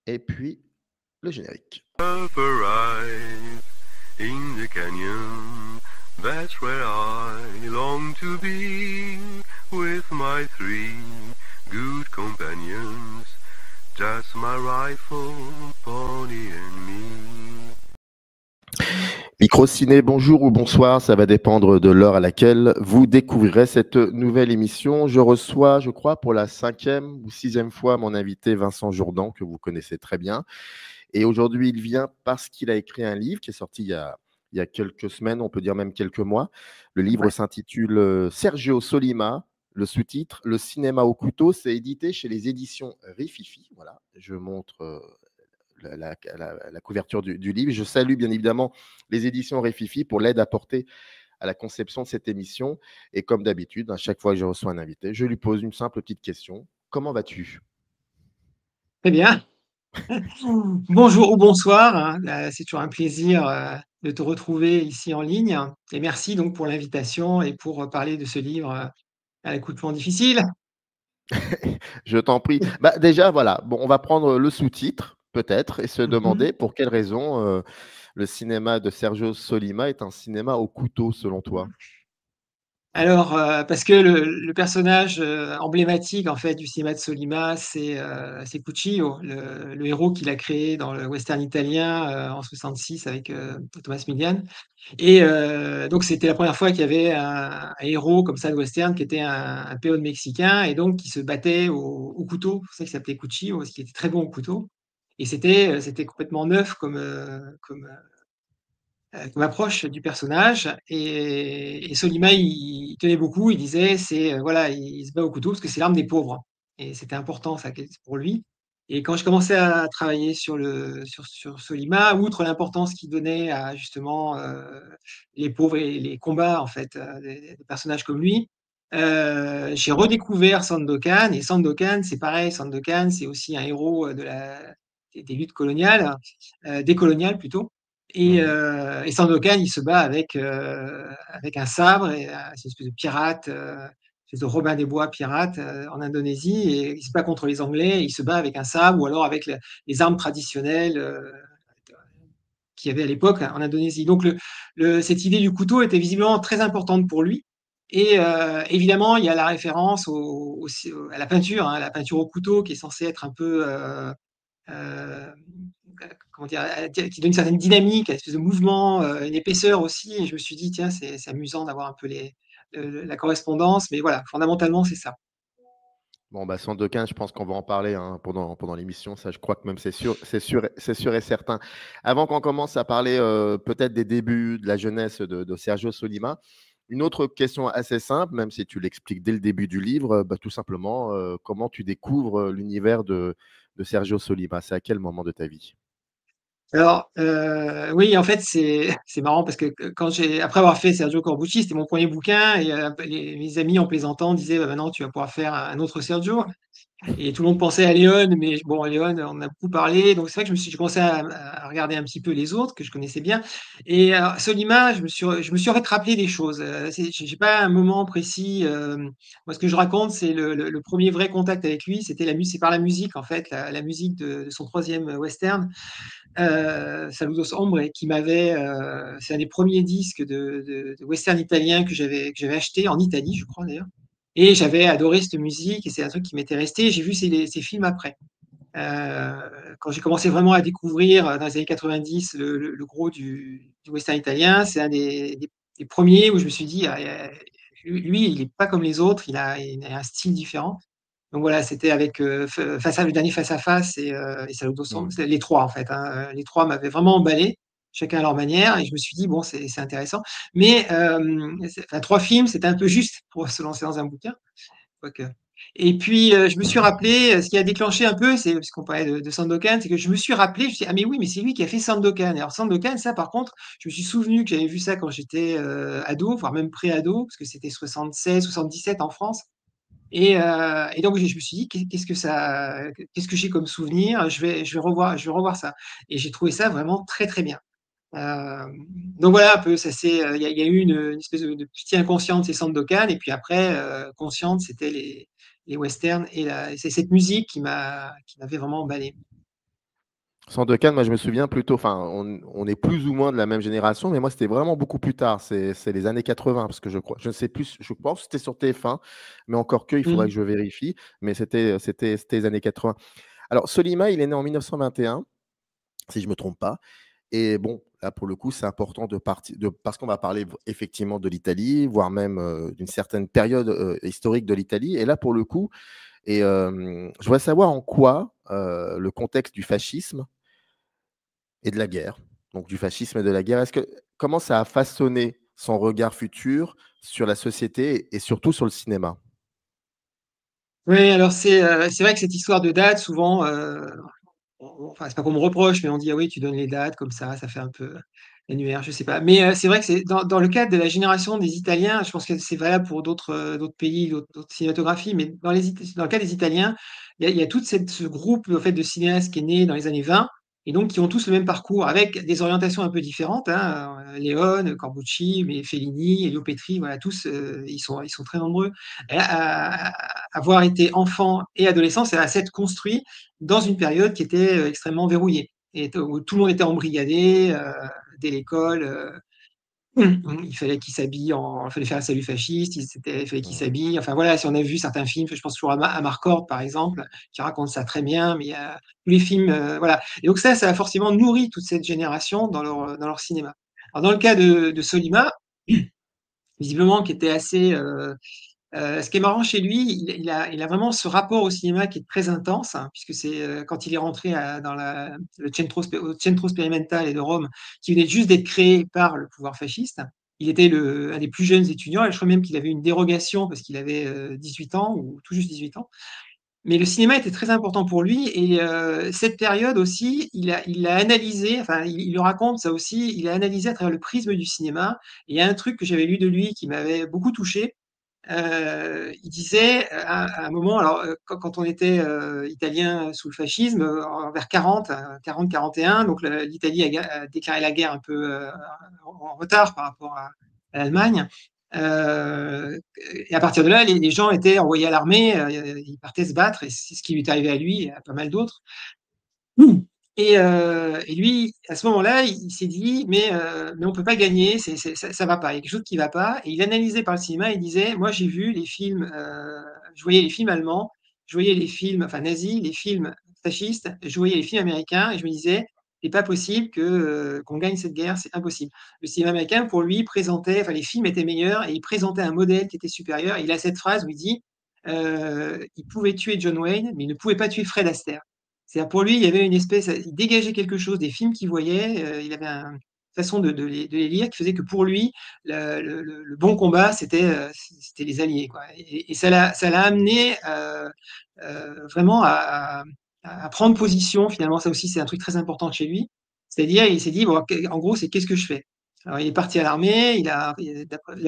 et puis le générique. Up arrive in the canyon, that's where I long to be, with my three good companions, just my rifle, pony and me. Microciné, bonjour ou bonsoir, ça va dépendre de l'heure à laquelle vous découvrirez cette nouvelle émission. Je reçois, je crois, pour la 5e ou 6e fois mon invité Vincent Jourdan, que vous connaissez très bien. Et aujourd'hui, il vient parce qu'il a écrit un livre qui est sorti il y a quelques semaines, on peut dire même quelques mois. Le livre Ouais. s'intitule Sergio Solima. Le sous-titre, Le cinéma au couteau, c'est édité chez les éditions Rififi. Voilà, je montre la couverture du livre. Je salue bien évidemment les éditions Rififi pour l'aide apportée à la conception de cette émission. Et comme d'habitude, à chaque fois que je reçois un invité, je lui pose une simple petite question. Comment vas-tu? Très bien. Bonjour ou bonsoir, hein, c'est toujours un plaisir, de te retrouver ici en ligne et merci donc pour l'invitation et pour, parler de ce livre, à l'accoutrement difficile. Je t'en prie. Bah, déjà, voilà, bon, on va prendre le sous-titre, peut-être, et se Mmh. demander pour quelle raison le cinéma de Sergio Solima est un cinéma au couteau, selon toi. Alors, parce que le personnage, emblématique en fait du cinéma de Sollima, c'est Cuccio, le héros qu'il a créé dans le western italien, en 66 avec, Thomas Milian et donc c'était la première fois qu'il y avait un héros comme ça de western qui était un péon mexicain et donc qui se battait au couteau. C'est pour ça qu'il s'appelait Cuccio, parce qu'il était très bon au couteau et c'était complètement neuf comme approche du personnage et Solima, il tenait beaucoup, il disait c'est, voilà, il se bat au couteau parce que c'est l'arme des pauvres et c'était important ça pour lui et quand je commençais à travailler sur Solima, outre l'importance qu'il donnait à justement, les pauvres et les combats en fait, des personnages comme lui, j'ai redécouvert Sandokan et Sandokan, c'est pareil, Sandokan, c'est aussi un héros, des luttes coloniales, décoloniales plutôt Mhm. et Sandokan, il se bat avec un sabre et c'est une espèce de pirate, une espèce de Robin des Bois pirate, en Indonésie et il se bat contre les Anglais, il se bat avec un sabre ou alors avec les armes traditionnelles, qu'il y avait à l'époque en Indonésie. Donc cette idée du couteau était visiblement très importante pour lui et évidemment, il y a la référence à la peinture, hein, la peinture au couteau qui est censée être un peu, euh, comment dire, qui donne une certaine dynamique, une espèce de mouvement, une épaisseur aussi. Et je me suis dit, tiens, c'est amusant d'avoir un peu la correspondance, mais voilà, fondamentalement, c'est ça. Bon, bah, Sandokan, je pense qu'on va en parler hein, pendant l'émission. Ça, je crois que même c'est sûr et certain. Avant qu'on commence à parler peut-être des débuts de la jeunesse de Sergio Solima, une autre question assez simple, même si tu l'expliques dès le début du livre, bah, tout simplement, comment tu découvres l'univers de Sergio Solima? C'est à quel moment de ta vie? Alors, oui, en fait, c'est marrant parce que quand après avoir fait Sergio Corbucci, c'était mon premier bouquin et mes amis en plaisantant disaient: «Bah, maintenant tu vas pouvoir faire un autre Sergio». Et tout le monde pensait à Léon, mais bon, Léon, on en a beaucoup parlé. Donc c'est vrai que j'ai commencé à regarder un petit peu les autres que je connaissais bien. Et Solima, je me suis en fait rappelé des choses. J'ai pas un moment précis. Moi, ce que je raconte, c'est le premier vrai contact avec lui, c'était c'est par la musique en fait, la musique de son troisième western, Saludos Hombre, qui m'avait. C'est un des premiers disques de western italien que j'avais acheté en Italie, je crois d'ailleurs. Et j'avais adoré cette musique et c'est un truc qui m'était resté. J'ai vu ces films après. Euh, Quand j'ai commencé vraiment à découvrir dans les années 90 le gros du western italien, c'est un des premiers où je me suis dit, ah, lui, il n'est pas comme les autres, il a un style différent. Donc voilà, c'était avec le dernier Face à Face et Saludos Sombre, Hmm. c'est les trois en fait, hein. Les trois m'avaient vraiment emballé, chacun à leur manière, et je me suis dit, bon, c'est intéressant. Mais enfin, trois films, c'était un peu juste pour se lancer dans un bouquin. Quoique. Et puis, je me suis rappelé, ce qui a déclenché un peu, c'est parce qu'on parlait de Sandokan, c'est que je me suis rappelé, je me suis dit, ah mais oui, mais c'est lui qui a fait Sandokan. Alors Sandokan, ça par contre, je me suis souvenu que j'avais vu ça quand j'étais ado, voire même pré-ado, parce que c'était 76, 77 en France. Et donc je me suis dit: Qu'est-ce que j'ai comme souvenir? Je vais revoir ça» et j'ai trouvé ça vraiment très, très bien. Donc voilà un peu, ça c'est, il y a eu une espèce de pitié inconsciente, c'est Sandokan et puis après, consciente, c'était les westerns et c'est cette musique qui m'avait vraiment emballé. Sandokan, moi je me souviens plutôt, enfin on est plus ou moins de la même génération, mais moi c'était vraiment beaucoup plus tard, c'est les années 80 parce que je crois, je ne sais plus, je pense que c'était sur TF1, mais encore que, il faudrait que Mmh. je vérifie, mais c'était les années 80. Alors Solima, il est né en 1921, si je me trompe pas. Et bon, là, pour le coup, c'est important parce qu'on va parler effectivement de l'Italie, voire même d'une certaine période historique de l'Italie. Et là, pour le coup, je voudrais savoir en quoi le contexte du fascisme et de la guerre, donc du fascisme et de la guerre, comment ça a façonné son regard futur sur la société et surtout sur le cinéma? Oui, alors c'est vrai que cette histoire de date souvent, enfin, c'est pas qu'on me reproche, mais on dit: «Ah oui, tu donnes les dates comme ça fait un peu annuaire», je sais pas. Mais, c'est vrai que c'est dans le cadre de la génération des Italiens, je pense que c'est valable pour d'autres pays, d'autres cinématographies, mais dans le cas des Italiens, il y a toute ce groupe, en fait, de cinéastes qui est né dans les années 20 et donc qui ont tous le même parcours avec des orientations un peu différentes, hein, Léone, Corbucci, mais Fellini, Elio Petri, voilà, tous, ils sont très nombreux à avoir été enfants et adolescents, c'est à s'être construits dans une période qui était, extrêmement verrouillée et où tout le monde était embrigadé, dès l'école, il fallait faire un salut fasciste, il fallait qu'ils Mmh. s'habillent, enfin voilà, si on a vu certains films, je pense toujours à Marcord par exemple, qui raconte ça très bien, mais il y a tous les films, voilà et donc ça a forcément nourri toute cette génération dans leur cinéma. Alors dans le cas de Sollima, visiblement qui était assez, ce qui est marrant chez lui, il a vraiment ce rapport au cinéma qui est très intense, hein, puisque c'est, quand il est rentré dans le Centro Sperimentale de Rome, qui venait juste d'être créé par le pouvoir fasciste. Il était un des plus jeunes étudiants et je crois même qu'il avait une dérogation parce qu'il avait, 18 ans ou tout juste 18 ans. Mais le cinéma était très important pour lui et cette période aussi, il l'a analysé, enfin il le raconte ça aussi, il a analysé à travers le prisme du cinéma et il y a un truc que j'avais lu de lui qui m'avait beaucoup touché. Il disait à un moment, alors, quand on était, italien sous le fascisme, vers 40-41, donc l'Italie a déclaré la guerre un peu, en retard par rapport à l'Allemagne. Et à partir de là, les gens étaient envoyés à l'armée, ils partaient se battre et c'est ce qui lui est arrivé à lui et à pas mal d'autres. Mmh. Et lui, à ce moment-là, il s'est dit: «Mais on peut pas gagner, ça va pas, il y a quelque chose qui va pas» et il analysait par le cinéma, il disait: «Moi, j'ai vu les films, je voyais les films allemands, je voyais les films, enfin nazis, les films fascistes, je voyais les films américains et je me disais: "C'est pas possible qu'on gagne cette guerre, c'est impossible"». Le cinéma américain, pour lui, présentait enfin les films étaient meilleurs et il présentait un modèle qui était supérieur et il a cette phrase où il dit, «Il pouvait tuer John Wayne, mais il ne pouvait pas tuer Fred Astaire». C'est-à-dire pour lui, il y avait une espèce il dégageait quelque chose des films qu'il voyait, il avait une façon de les lire qui faisait que pour lui, le bon combat, c'était les alliés, quoi et ça l'a amené, vraiment à prendre position finalement. Ça aussi, c'est un truc très important chez lui. C'est-à-dire, il s'est dit: «Bon, en gros, c'est qu'est-ce que je fais?» Alors il est parti à l'armée, là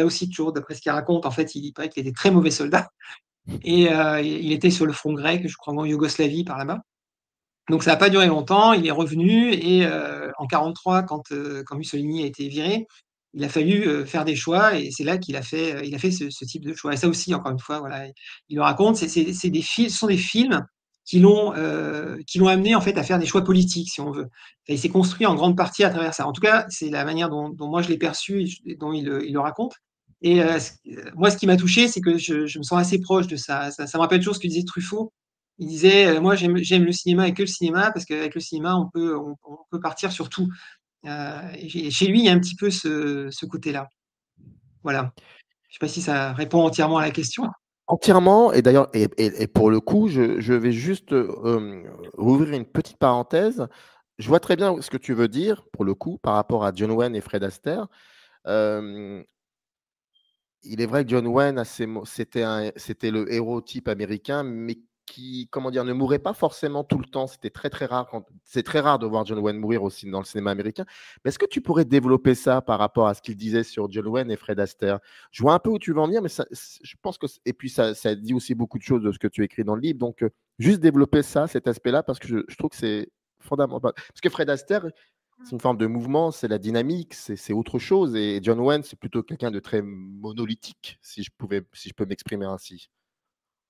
aussi toujours d'après ce qu'il raconte, en fait, il paraît qu'il était très mauvais soldat et il était sur le front grec, je crois en Yougoslavie par là-bas. Donc ça a pas duré longtemps, il est revenu et en 43 quand Mussolini a été viré, il a fallu, faire des choix et c'est là qu'il a fait ce type de choix et ça aussi encore une fois, voilà, il le raconte, ce sont des films qui l'ont amené en fait à faire des choix politiques si on veut. Et il s'est construit en grande partie à travers ça. En tout cas, c'est la manière dont moi je l'ai perçu et dont il le raconte et moi ce qui m'a touché, c'est que je me sens assez proche de ça. Ça me rappelle toujours ce que disait Truffaut. Il disait, «Moi j'aime le cinéma et que le cinéma parce qu'avec le cinéma on peut partir sur tout». Et chez lui, il y a un petit peu ce côté-là. Voilà. Je sais pas si ça répond entièrement à la question? Entièrement, et d'ailleurs, et pour le coup, je vais juste, rouvrir une petite parenthèse. Je vois très bien ce que tu veux dire, pour le coup, par rapport à John Wayne et Fred Astaire. Hem, il est vrai que John Wayne, à ses mo c'était le héros type américain, mais qui, comment dire, ne mourait pas forcément tout le temps. C'était très, très rare c'est très rare de voir John Wayne mourir aussi dans le cinéma américain. Mais est-ce que tu pourrais développer ça par rapport à ce qu'il disait sur John Wayne et Fred Astaire? Je vois un peu où tu veux en venir, mais ça je pense que et puis ça dit aussi beaucoup de choses de ce que tu écris dans le livre. Donc, juste développer ça, cet aspect-là, parce que je trouve que c'est fondamental. Parce que Fred Astaire, c'est une forme de mouvement, c'est la dynamique, c'est autre chose, et John Wayne, c'est plutôt quelqu'un de très monolithique, si je peux m'exprimer ainsi.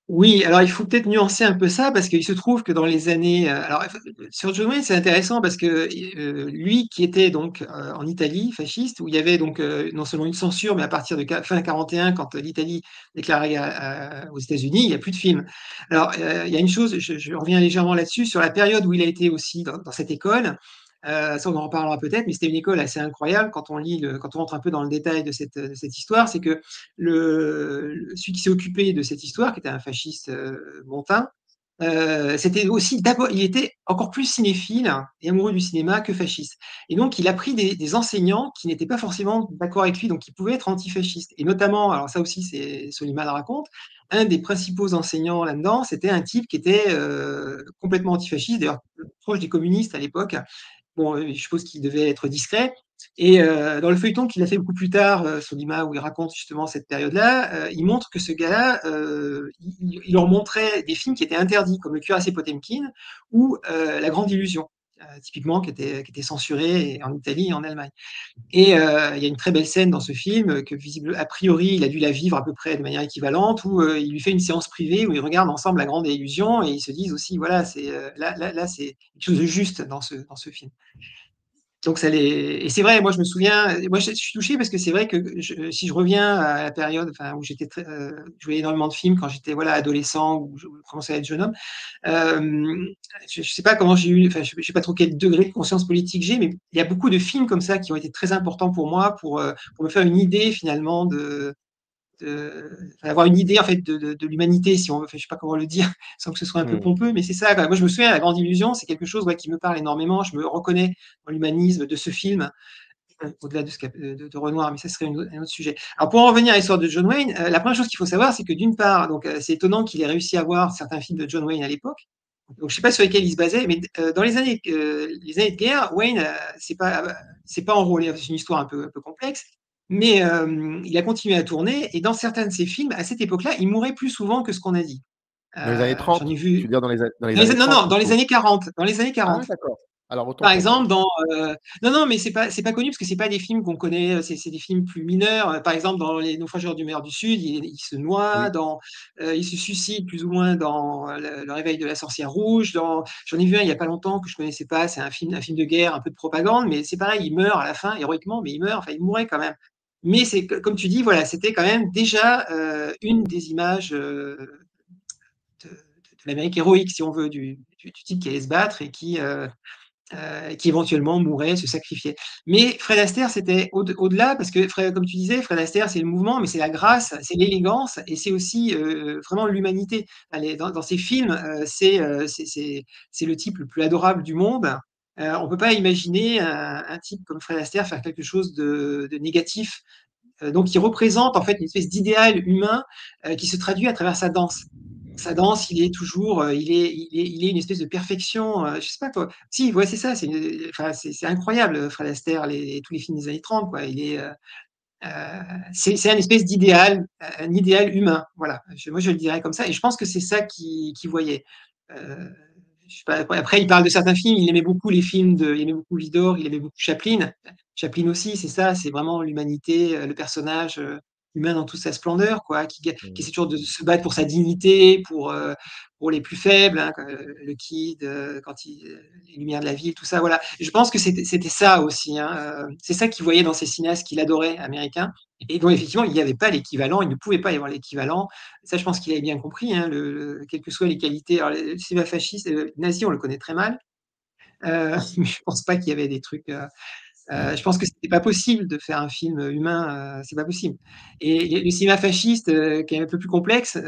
Oui, alors il faut peut-être nuancer un peu ça parce qu'il se trouve que dans les années, alors sur John Wayne, c'est intéressant parce que, lui qui était donc, en Italie fasciste où il y avait donc, non seulement une censure, mais à partir de fin 41 quand l'Italie déclare la guerre aux États-Unis, il y a plus de films. Alors, il y a une chose, je reviens légèrement là-dessus, sur la période où il a été aussi dans cette école, ça on en reparlera peut-être, mais c'était une école assez incroyable quand on lit quand on rentre un peu dans le détail de cette histoire, c'est que celui qui s'est occupé de cette histoire, qui était un fasciste montain, c'était aussi d'abord, il était encore plus cinéphile et amoureux du cinéma que fasciste. Et donc, il a pris des enseignants qui n'étaient pas forcément d'accord avec lui, donc qui pouvaient être antifascistes. Et notamment, alors ça aussi, c'est Soliman le raconte, un des principaux enseignants là-dedans, c'était un type qui était complètement antifasciste, d'ailleurs proche des communistes à l'époque. Bon, je suppose qu'il devait être discret. Et dans le feuilleton qu'il a fait beaucoup plus tard, Solima, où il raconte justement cette période-là, il montre que ce gars-là, il leur montrait des films qui étaient interdits, comme Le Cuirassé Potemkin ou La Grande Illusion, typiquement, qui était censuré en Italie et en Allemagne. Et il y a une très belle scène dans ce film que, a priori, il a dû la vivre à peu près de manière équivalente, où il lui fait une séance privée où ils regardent ensemble La Grande Illusion et ils se disent aussi, voilà, c'est là, c'est quelque chose de juste dans ce film. Donc ça les et c'est vrai, moi je me souviens, moi je suis touché parce que c'est vrai que si je reviens à la période, enfin, où j'étais très, je voyais énormément de films quand j'étais, voilà, adolescent ou je commençais à être jeune homme. Hem, je sais pas comment j'ai eu, enfin, je sais pas trop quel degré de conscience politique j'ai, mais il y a beaucoup de films comme ça qui ont été très importants pour moi pour me faire une idée finalement avoir une idée en fait de l'humanité, si on veut, enfin, je sais pas comment le dire, sans que ce soit un peu Mmh. pompeux, mais c'est ça, quoi. Moi, je me souviens, La Grande Illusion, c'est quelque chose, ouais, qui me parle énormément. Je me reconnais dans l'humanisme de ce film, au-delà de, de Renoir, mais ça serait un autre sujet. Alors, pour en revenir à l'histoire de John Wayne, la première chose qu'il faut savoir, c'est que d'une part, donc, c'est étonnant qu'il ait réussi à voir certains films de John Wayne à l'époque. Donc, je sais pas sur lesquels il se basait, mais dans les années de guerre, Wayne, c'est pas enrôlé. C'est une histoire un peu complexe, mais il a continué à tourner. Et dans certains de ses films, à cette époque-là, il mourait plus souvent que ce qu'on a dit. Dans les années J'en 30? ai Tu vu. veux dire dans les années Non, 30 non, dans les plutôt? années 40. Dans les années Ah 40. d'accord. Alors autant Par pour moi. exemple, non, non, mais c'est pas connu parce que c'est pas des films qu'on connaît, c'est des films plus mineurs. Par exemple, dans Les Naufrageurs du mer du Sud, il se noie, Oui. il se suicide plus ou moins dans Le Réveil de la sorcière rouge. J'en ai vu un il y a pas longtemps que je connaissais pas, c'est un film de guerre, un peu de propagande, mais c'est pareil, il meurt à la fin, héroïquement, mais il meurt, enfin, il mourait quand même. Mais c'est comme tu dis, voilà, c'était quand même déjà une des images de l'Amérique héroïque, si on veut, du type qui allait se battre et qui éventuellement mourrait, se sacrifiait. Mais Fred Astaire, c'était au-delà, parce que comme tu disais, Fred Astaire, c'est le mouvement, mais c'est la grâce, c'est l'élégance, et c'est aussi vraiment l'humanité. Dans ces films, c'est le type le plus adorable du monde. On ne peut pas imaginer un type comme Fred Astaire faire quelque chose de négatif. Donc, il représente en fait une espèce d'idéal humain qui se traduit à travers sa danse. Sa danse, il est toujours, il est une espèce de perfection. Je sais pas quoi. Si, ouais, c'est ça. Enfin, c'est incroyable, Fred Astaire, tous les films des années 30, quoi. C'est un espèce d'idéal, un idéal humain. Voilà. Moi, je le dirais comme ça. Et je pense que c'est ça qu'il voyait. Euh, je sais pas, après, il parle de certains films. Il aimait beaucoup les films il aimait beaucoup Vidor, il aimait beaucoup Chaplin. Chaplin aussi, c'est ça. C'est vraiment l'humanité, le personnage humain dans toute sa splendeur, quoi, qui Mmh. essaie toujours de se battre pour sa dignité, pour les plus faibles, hein, le Kid, les Lumières de la ville, tout ça. Voilà. Je pense que c'était ça aussi, hein. C'est ça qu'il voyait dans ces cinéastes qu'il adorait, américains, et dont effectivement il n'y avait pas l'équivalent, il ne pouvait pas y avoir l'équivalent. Ça, je pense qu'il avait bien compris, hein, quelles que soient les qualités. Alors, le cinéma fasciste, nazi, on le connaît très mal, mais je pense pas qu'il y avait des trucs. Je pense que c'était pas possible de faire un film humain, c'est pas possible. Et le cinéma fasciste, qui est un peu plus complexe,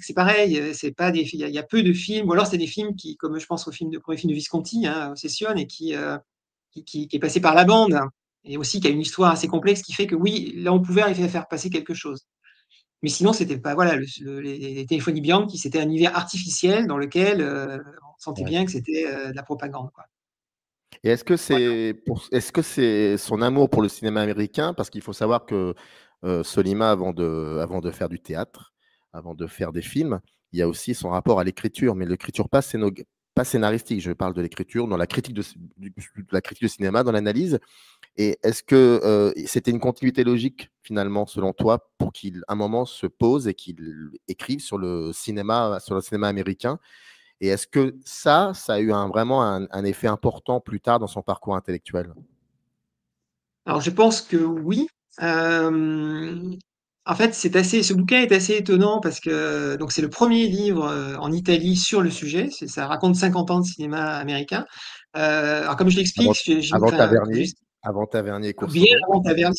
c'est pareil, c'est pas des, il y a peu de films, ou alors c'est des films qui, comme je pense au premier film de Visconti, hein, Obsession, et qui est passé par la bande, hein, et aussi qui a une histoire assez complexe qui fait que oui, là on pouvait arriver à faire passer quelque chose. Mais sinon, c'était pas, voilà, les téléphonies Bianchi, c'était un univers artificiel dans lequel on sentait Ouais. bien que c'était de la propagande, quoi. Et Voilà. est-ce que c'est son amour pour le cinéma américain? Parce qu'il faut savoir que, Sollima avant de faire du théâtre, avant de faire des films, il y a aussi son rapport à l'écriture, mais l'écriture pas scénaristique. Je parle de l'écriture dans la critique de cinéma, dans l'analyse. Et est-ce que c'était une continuité logique, finalement, selon toi, pour qu'il, un moment, se pose et qu'il écrive sur le cinéma américain? Et est-ce que ça a eu vraiment un effet important plus tard dans son parcours intellectuel? Alors je pense que oui. Hem, En fait, ce bouquin est assez étonnant parce que donc c'est le premier livre, en Italie sur le sujet. Ça raconte 50 ans de cinéma américain. Alors comme je l'explique, Avant avant enfin, comme je Tavernier avant Tavernier et bien Courson. avant Tavernier.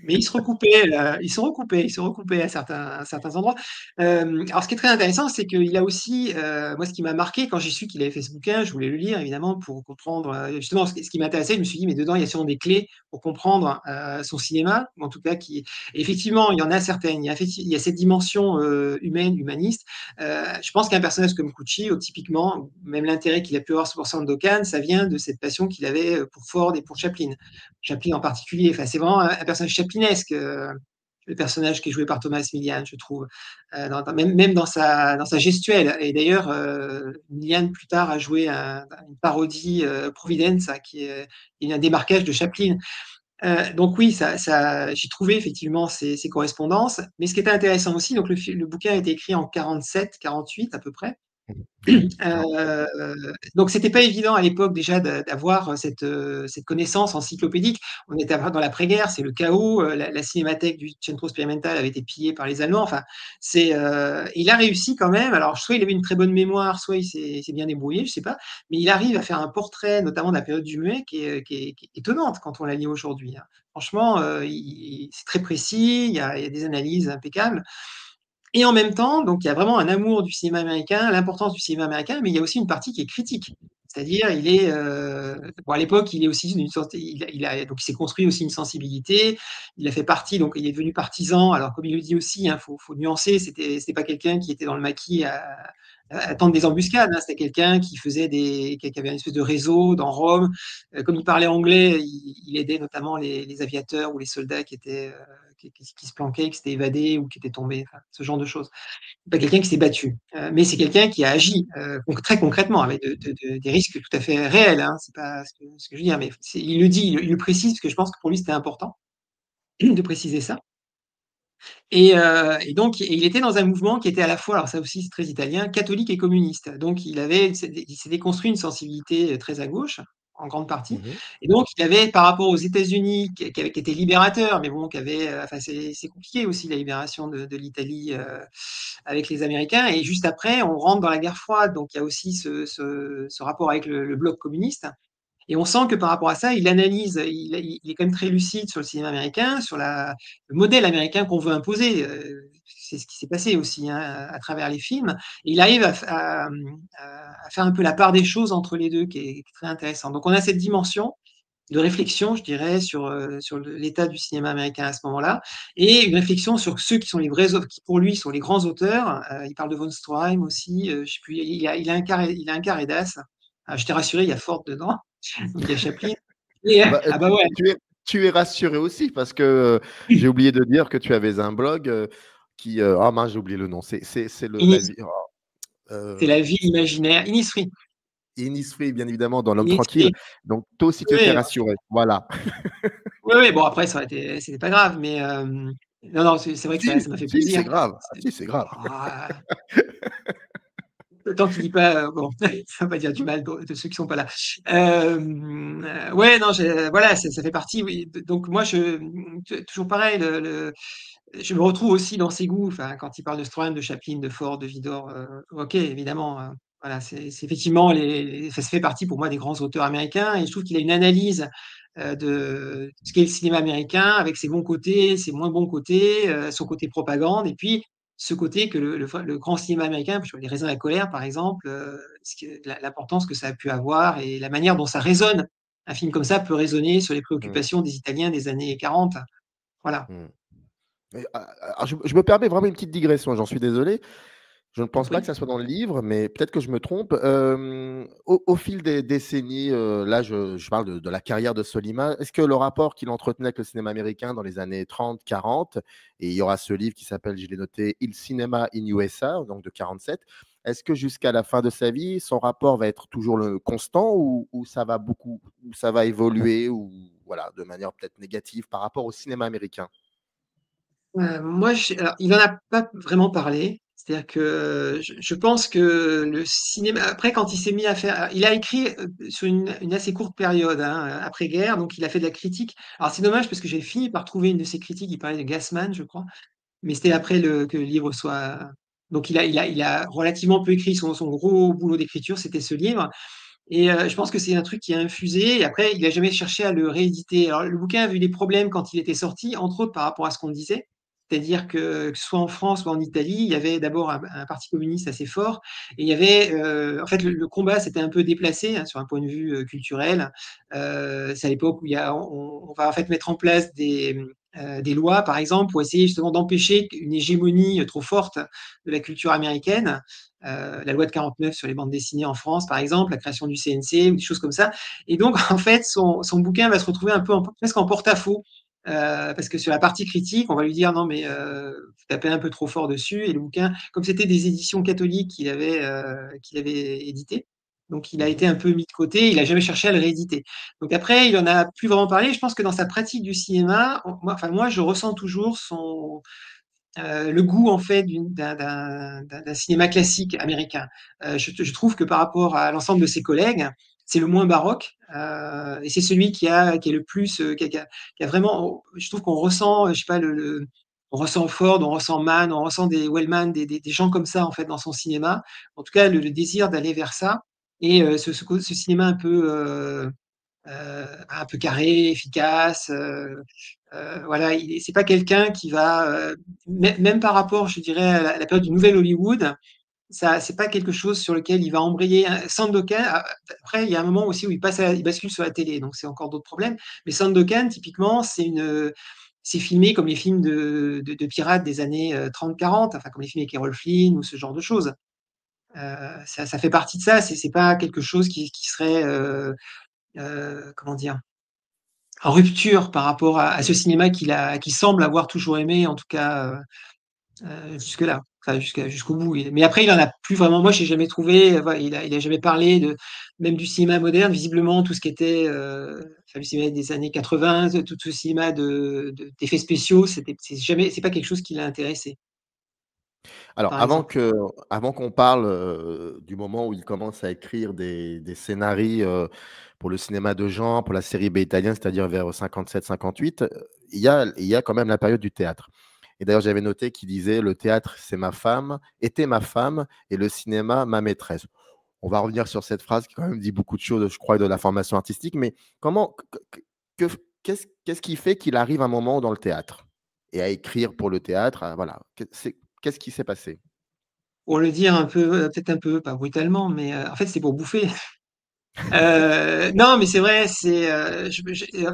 Mais ils se recoupaient à certains endroits. Alors ce qui est très intéressant, c'est qu'il a aussi, moi ce qui m'a marqué quand j'ai su qu'il avait fait ce bouquin, je voulais le lire évidemment pour comprendre, justement ce qui m'intéressait. Je me suis dit: «Mais dedans, il y a sûrement des clés pour comprendre, son cinéma», ou en tout cas qui et effectivement, il y en a certaines. Il y a cette dimension, humaine, humaniste. Je pense qu'un personnage comme Cucci, typiquement, même l'intérêt qu'il a pu avoir pour Sandokan, ça vient de cette passion qu'il avait, pour Ford et pour Chaplin. Chaplin en particulier. Enfin, c'est vraiment un personnage chaplinesque, le personnage qui est joué par Thomas Milian, je trouve, même dans sa gestuelle. Et d'ailleurs, Milian plus tard a joué une parodie, Providence, hein, qui est un démarquage de Chaplin. Donc oui, j'ai trouvé effectivement ces correspondances. Mais ce qui était intéressant aussi, donc le bouquin a été écrit en 47, 48 à peu près. Mmh. Donc c'était pas évident à l'époque déjà d'avoir cette connaissance encyclopédique. On était dans l'après-guerre, c'est le chaos, la cinémathèque du Centro Sperimentale avait été pillée par les Allemands. Enfin, il a réussi quand même. Alors soit il avait une très bonne mémoire, soit il s'est bien débrouillé, je sais pas. Mais il arrive à faire un portrait, notamment de la période du muet, qui est étonnante quand on la lit aujourd'hui, hein. Franchement, c'est très précis, il y a des analyses impeccables. Et en même temps, donc il y a vraiment un amour du cinéma américain, l'importance du cinéma américain, mais il y a aussi une partie qui est critique. C'est-à-dire, bon, à l'époque, il est aussi donc il s'est construit aussi une sensibilité. Il a fait partie, donc il est devenu partisan. Alors, comme il le dit aussi, hein, faut nuancer. C'était pas quelqu'un qui était dans le maquis à tendre des embuscades, hein. C'était quelqu'un qui avait une espèce de réseau dans Rome. Comme il parlait anglais, il aidait notamment les aviateurs ou les soldats qui se planquaient, qui s'étaient évadés ou qui étaient tombés, enfin, ce genre de choses. C'est pas quelqu'un qui s'est battu, mais c'est quelqu'un qui a agi très concrètement avec des risques tout à fait réels, hein. C'est pas ce que je veux dire, mais il le dit, il le précise parce que je pense que pour lui c'était important de préciser ça. Et donc il était dans un mouvement qui était à la fois, alors ça aussi c'est très italien, catholique et communiste. Donc il s'était construit une sensibilité très à gauche, en grande partie. Mmh. Et donc il avait, par rapport aux États-Unis, qui étaient libérateurs, mais bon, enfin c'est compliqué aussi la libération de l'Italie avec les Américains. Et juste après, on rentre dans la guerre froide, donc il y a aussi ce rapport avec le bloc communiste. Et on sent que par rapport à ça, il analyse, il est quand même très lucide sur le cinéma américain, sur le modèle américain qu'on veut imposer. C'est ce qui s'est passé aussi, hein, à travers les films. Et il arrive à faire un peu la part des choses entre les deux, qui est très intéressant. Donc on a cette dimension de réflexion, je dirais, sur l'état du cinéma américain à ce moment-là, et une réflexion sur ceux qui sont les vrais auteurs, qui pour lui sont les grands auteurs. Il parle de von Stroheim aussi. Je sais plus, il a un quart d'as. Ah, je t'ai rassuré, il y a Ford dedans. Donc il y a Chaplin. Bah, Ah bah ouais, tu es rassuré aussi parce que, j'ai oublié de dire que tu avais un blog, ah mince, j'ai oublié le nom. C'est le la Inis, vie c'est la ville imaginaire. Innisfree. Innisfree, bien évidemment, dans L'Homme tranquille. Innisfree. Donc toi aussi, tu étais Oui, rassuré. Voilà. oui, oui, bon après c'était pas grave, mais non, non, c'est vrai que ça Si, m'a fait si, plaisir. c'est grave. Ah C'est si, c'est grave. ah, tant qu'il dit pas, bon, ça va pas dire du mal de ceux qui sont pas là. Ouais, non, voilà, ça fait partie, oui. Donc moi, toujours pareil, je me retrouve aussi dans ses goûts. Enfin, quand il parle de Stroheim, de Chaplin, de Ford, de Vidor, ok, évidemment. Voilà, c'est effectivement ça fait partie pour moi des grands auteurs américains. Et je trouve qu'il a une analyse de ce qu'est le cinéma américain, avec ses bons côtés, ses moins bons côtés, son côté propagande, et puis ce côté que le grand cinéma américain, je vois Les Raisins de la colère, par exemple, l'importance que ça a pu avoir et la manière dont ça résonne. Un film comme ça peut résonner sur les Mmh, préoccupations des Italiens des années 40. Voilà, mmh. Je me permets vraiment une petite digression, j'en suis désolé. Je ne je t'en pense pas que prie. ça soit dans le livre, mais peut-être que je me trompe. Au fil des décennies, là, je parle de la carrière de Sollima. Est-ce que le rapport qu'il entretenait avec le cinéma américain dans les années 30-40, et il y aura ce livre qui s'appelle, je l'ai noté, Il Cinema in USA, donc de 47, est-ce que jusqu'à la fin de sa vie, son rapport va être toujours le constant ou ça va évoluer ou voilà, de manière peut-être négative par rapport au cinéma américain? Moi, alors, il en a pas vraiment parlé. C'est-à-dire que je pense que le cinéma, après, quand il s'est mis à faire, il a écrit sur une assez courte période, hein, après-guerre, donc il a fait de la critique. Alors c'est dommage parce que j'ai fini par trouver une de ses critiques. Il parlait de Gassman, je crois, mais c'était après que le livre soit. Donc il a relativement peu écrit. Son gros boulot d'écriture, c'était ce livre. Et je pense que c'est un truc qui a infusé. Et après, il n'a jamais cherché à le rééditer. Alors, le bouquin a eu des problèmes quand il était sorti, entre autres par rapport à ce qu'on disait. C'est-à-dire que soit en France, soit en Italie, il y avait d'abord un parti communiste assez fort. Et il y avait, en fait, le combat s'était un peu déplacé, hein, sur un point de vue culturel. C'est à l'époque où on va en fait mettre en place des lois, par exemple, pour essayer justement d'empêcher une hégémonie trop forte de la culture américaine. La loi de 49 sur les bandes dessinées en France, par exemple, la création du CNC ou des choses comme ça. Et donc, en fait, son bouquin va se retrouver un peu presque en porte-à-faux. Parce que sur la partie critique, on va lui dire non, mais vous tapez un peu trop fort dessus. Et le bouquin, comme c'était des éditions catholiques qu'il avait édité, donc il a Mmh. été un peu mis de côté. Il n'a jamais cherché à le rééditer. Donc après, il en a plus vraiment parlé. Je pense que dans sa pratique du cinéma, moi, je ressens toujours le goût en fait d'un cinéma classique américain. Je trouve que par rapport à l'ensemble de ses collègues, c'est le moins baroque et c'est celui qui est le plus, qui a vraiment. Je trouve qu'on ressent, je sais pas, on ressent Ford, on ressent Mann, on ressent des Wellman, des gens comme ça en fait dans son cinéma. En tout cas, le désir d'aller vers ça et ce cinéma un peu carré, efficace. Voilà, c'est pas quelqu'un qui va, même par rapport, je dirais, à la période du Nouvel Hollywood, ça, c'est pas quelque chose sur lequel il va embrayer. Sandokan, après, il y a un moment aussi où il bascule sur la télé, donc c'est encore d'autres problèmes. Mais Sandokan, typiquement, c'est filmé comme les films de pirates des années 30-40, enfin, comme les films avec Errol Flynn ou ce genre de choses. Ça fait partie de ça, c'est pas quelque chose qui serait, comment dire, en rupture par rapport à ce cinéma qu'il semble avoir toujours aimé, en tout cas jusque-là, enfin, jusqu'au bout. Mais après, il en a plus vraiment. Moi, j'ai jamais trouvé. Voilà, il a jamais parlé même du cinéma moderne. Visiblement, tout ce qui était enfin, le cinéma des années 80, tout ce cinéma d'effets spéciaux, c'est pas quelque chose qui l'a intéressé, Alors par exemple. avant qu'on parle, du moment où il commence à écrire des scénarii, pour le cinéma de genre, pour la série B italien, c'est-à-dire vers 57-58, il y a quand même la période du théâtre. Et d'ailleurs, j'avais noté qu'il disait: «Le théâtre, c'est ma femme était ma femme et le cinéma ma maîtresse». On va revenir sur cette phrase qui quand même dit beaucoup de choses, je crois, de la formation artistique, mais comment que qu'est-ce qui fait qu'il arrive un moment dans le théâtre et à écrire pour le théâtre, voilà, qu'est-ce qui s'est passé? Pour le dire un peu, peut-être un peu, pas brutalement, mais en fait, c'est pour bouffer. Non, mais c'est vrai, en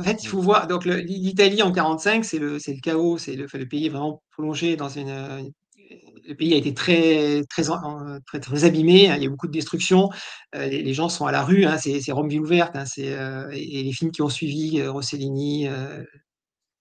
fait, il Mmh. faut voir. Donc, l'Italie en 45, c'est le chaos. Enfin, le pays est vraiment plongé dans le pays a été très, très abîmé, hein. Il y a beaucoup de destruction. Les gens sont à la rue, hein. C'est Rome ville ouverte, hein. Et les films qui ont suivi, Rossellini,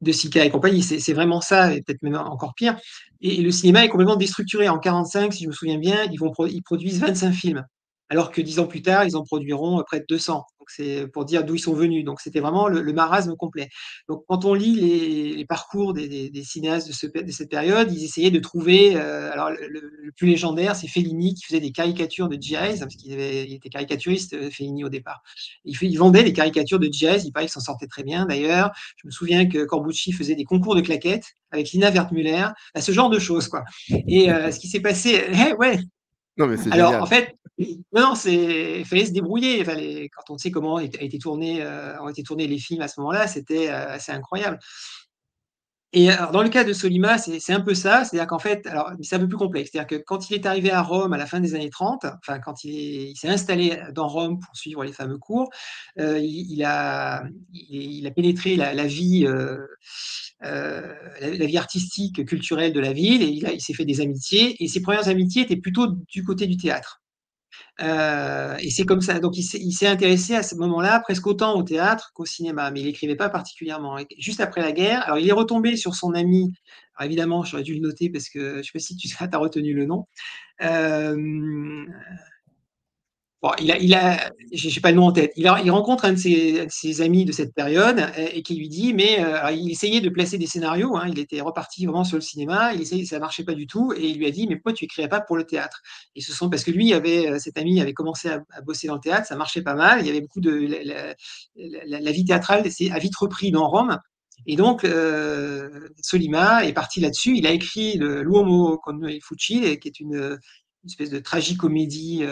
De Sica et compagnie, c'est vraiment ça, et peut-être même encore pire. Et le cinéma est complètement déstructuré. En 45, si je me souviens bien, ils produisent 25 films, alors que 10 ans plus tard, ils en produiront près de 200. Donc c'est pour dire d'où ils sont venus. Donc c'était vraiment le marasme complet. Donc quand on lit les parcours des cinéastes de cette période, ils essayaient de trouver. Alors le plus légendaire, c'est Fellini qui faisait des caricatures de jazz, parce il était caricaturiste, Fellini au départ. Il vendait des caricatures de jazz. Il paraît qu'il s'en sortait très bien d'ailleurs. Je me souviens que Corbucci faisait des concours de claquettes avec Lina Wertmüller, ce genre de choses, quoi. Et ce qui s'est passé, ouais. Non, mais c'est Alors en génial. fait, non, il fallait se débrouiller. Quand on sait comment ont été tournés les films à ce moment-là, c'était assez incroyable. Et alors, dans le cas de Solima, c'est un peu ça. C'est-à-dire qu'en fait, alors, c'est un peu plus complexe. C'est-à-dire que quand il est arrivé à Rome à la fin des années 30, enfin, quand il s'est installé dans Rome pour suivre les fameux cours, il a pénétré la vie, la vie artistique, culturelle de la ville, et il s'est fait des amitiés. Et ses premières amitiés étaient plutôt du côté du théâtre. Et c'est comme ça. Donc, il s'est intéressé à ce moment-là presque autant au théâtre qu'au cinéma, mais il écrivait pas particulièrement. Et juste après la guerre, alors il est retombé sur son ami. Alors évidemment, j'aurais dû le noter parce que je sais pas si tu as retenu le nom. Euh, Bon, j'ai pas le nom en tête. Il rencontre un de ses amis de cette période et qui lui dit, mais alors, il essayait de placer des scénarios. Hein, il était reparti vraiment sur le cinéma. Ça marchait pas du tout, et il lui a dit, mais pourquoi tu écrirais pas pour le théâtre? Et ce sont parce que lui cet ami avait commencé à bosser dans le théâtre, ça marchait pas mal. Il y avait beaucoup de la vie théâtrale s'est a vite repris dans Rome. Et donc, Solima est parti là-dessus. Il a écrit L'Uomo con il fucile, qui est une espèce de tragicomédie,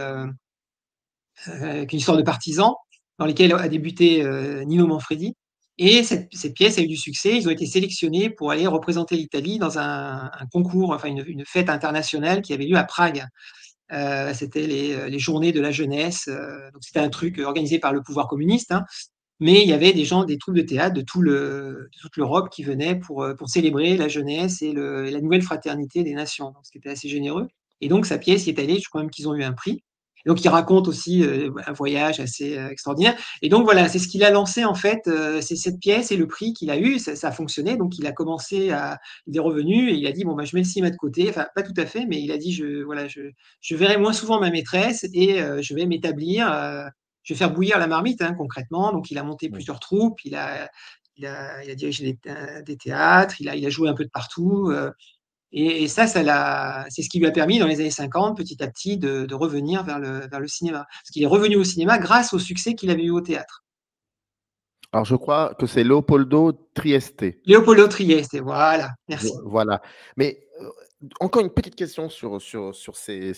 qui est une histoire de partisans, dans lesquels a débuté Nino Manfredi. Et cette pièce a eu du succès. Ils ont été sélectionnés pour aller représenter l'Italie dans un concours, enfin une fête internationale qui avait lieu à Prague. C'était les journées de la jeunesse. Donc c'était un truc organisé par le pouvoir communiste, hein. Mais il y avait des troupes de théâtre de toute l'Europe qui venaient pour célébrer la jeunesse et la nouvelle fraternité des nations. Donc c'était assez généreux. Et donc sa pièce y est allée, je crois même qu'ils ont eu un prix. Donc il raconte aussi un voyage assez extraordinaire. Et donc voilà, c'est ce qu'il a lancé en fait, c'est cette pièce et le prix qu'il a eu, ça a fonctionné. Donc il est revenu et il a dit bon bah je mets le cinéma de côté. Enfin pas tout à fait, mais il a dit je verrai moins souvent ma maîtresse et je vais m'établir. Je vais faire bouillir la marmite, hein, concrètement. Donc, il a monté Mm. plusieurs troupes, il a dirigé des théâtres, il a joué un peu de partout. Et ça, c'est ce qui lui a permis, dans les années 50, petit à petit, de revenir vers le cinéma. Parce qu'il est revenu au cinéma grâce au succès qu'il avait eu au théâtre. Alors, je crois que c'est Leopoldo Trieste. Léopoldo Trieste, voilà, merci. Voilà. Mais encore une petite question sur ces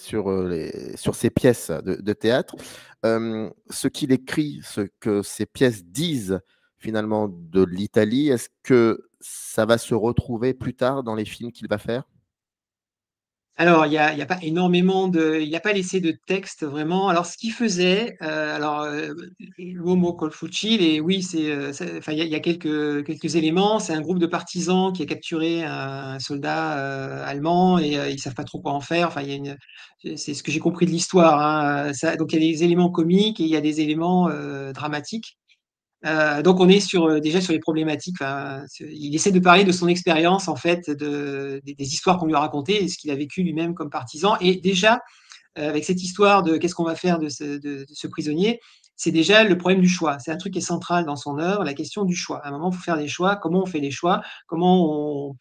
pièces de théâtre. Ce qu'il écrit, ce que ces pièces disent finalement de l'Italie, est-ce que ça va se retrouver plus tard dans les films qu'il va faire? Alors, il y a pas énormément il n'a pas laissé de texte vraiment. Alors, ce qu'il faisait, l'Uomo col fucile, et oui, enfin, il y a quelques éléments. C'est un groupe de partisans qui a capturé un soldat allemand, et ils savent pas trop quoi en faire. Enfin, c'est ce que j'ai compris de l'histoire, hein. Donc, il y a des éléments comiques et il y a des éléments dramatiques. Donc on est déjà sur les problématiques. Enfin, il essaie de parler de son expérience en fait, des histoires qu'on lui a racontées et ce qu'il a vécu lui-même comme partisan. Et déjà, avec cette histoire de qu'est-ce qu'on va faire de ce prisonnier, c'est déjà le problème du choix. C'est un truc qui est central dans son œuvre, la question du choix. À un moment, il faut faire des choix. Comment on fait les choix? Comment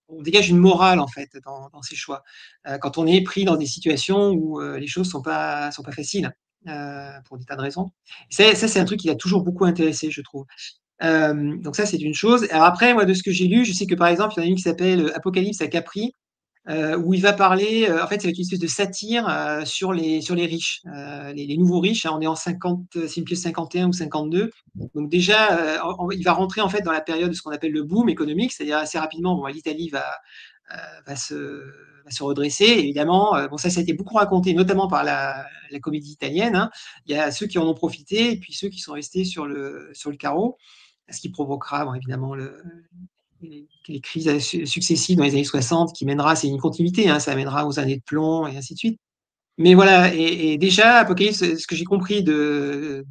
on dégage une morale en fait dans ces choix, quand on est pris dans des situations où les choses sont pas faciles, pour des tas de raisons. Ça, c'est un truc qui l'a toujours beaucoup intéressé, je trouve. Donc ça, c'est une chose. Alors après, moi, de ce que j'ai lu, je sais que par exemple, il y en a une qui s'appelle Apocalypse à Capri, où il va parler, en fait, c'est une espèce de satire sur les riches, les nouveaux riches, hein. On est en 50, c'est une pièce 51 ou 52. Donc déjà, il va rentrer en fait dans la période de ce qu'on appelle le boom économique, c'est-à-dire assez rapidement, bon, l'Italie va se redresser. Évidemment, bon, ça a été beaucoup raconté, notamment par la comédie italienne, hein. Il y a ceux qui en ont profité et puis ceux qui sont restés sur le carreau, ce qui provoquera, bon, évidemment, les crises successives dans les années 60 qui mènera, c'est une continuité, hein, ça amènera aux années de plomb et ainsi de suite. Mais voilà, et déjà, Apocalypse, ce que j'ai compris de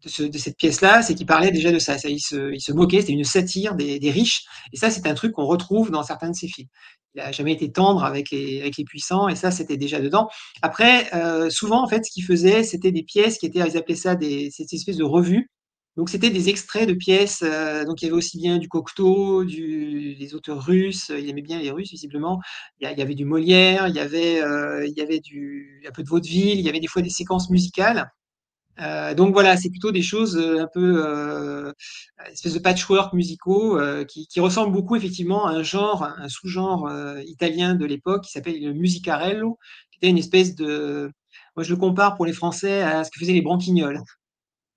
cette pièce-là, c'est qu'il parlait déjà de ça. Il se moquait, c'était une satire des riches. Et ça, c'est un truc qu'on retrouve dans certains de ses films. Il n'a jamais été tendre avec les puissants, et ça, c'était déjà dedans. Après, souvent, en fait, ce qu'il faisait, c'était des pièces qui étaient, ils appelaient ça cette espèce de revue. Donc, c'était des extraits de pièces. Donc, il y avait aussi bien du Cocteau, des auteurs russes. Il aimait bien les Russes, visiblement. Il y avait du Molière, il y avait un peu de vaudeville, il y avait des fois des séquences musicales. Donc voilà, c'est plutôt des choses un peu espèce de patchwork musicaux qui ressemblent beaucoup effectivement à un sous-genre italien de l'époque qui s'appelle le musicarello, qui était une espèce de, moi je le compare pour les Français à ce que faisaient les branquignoles. Mm.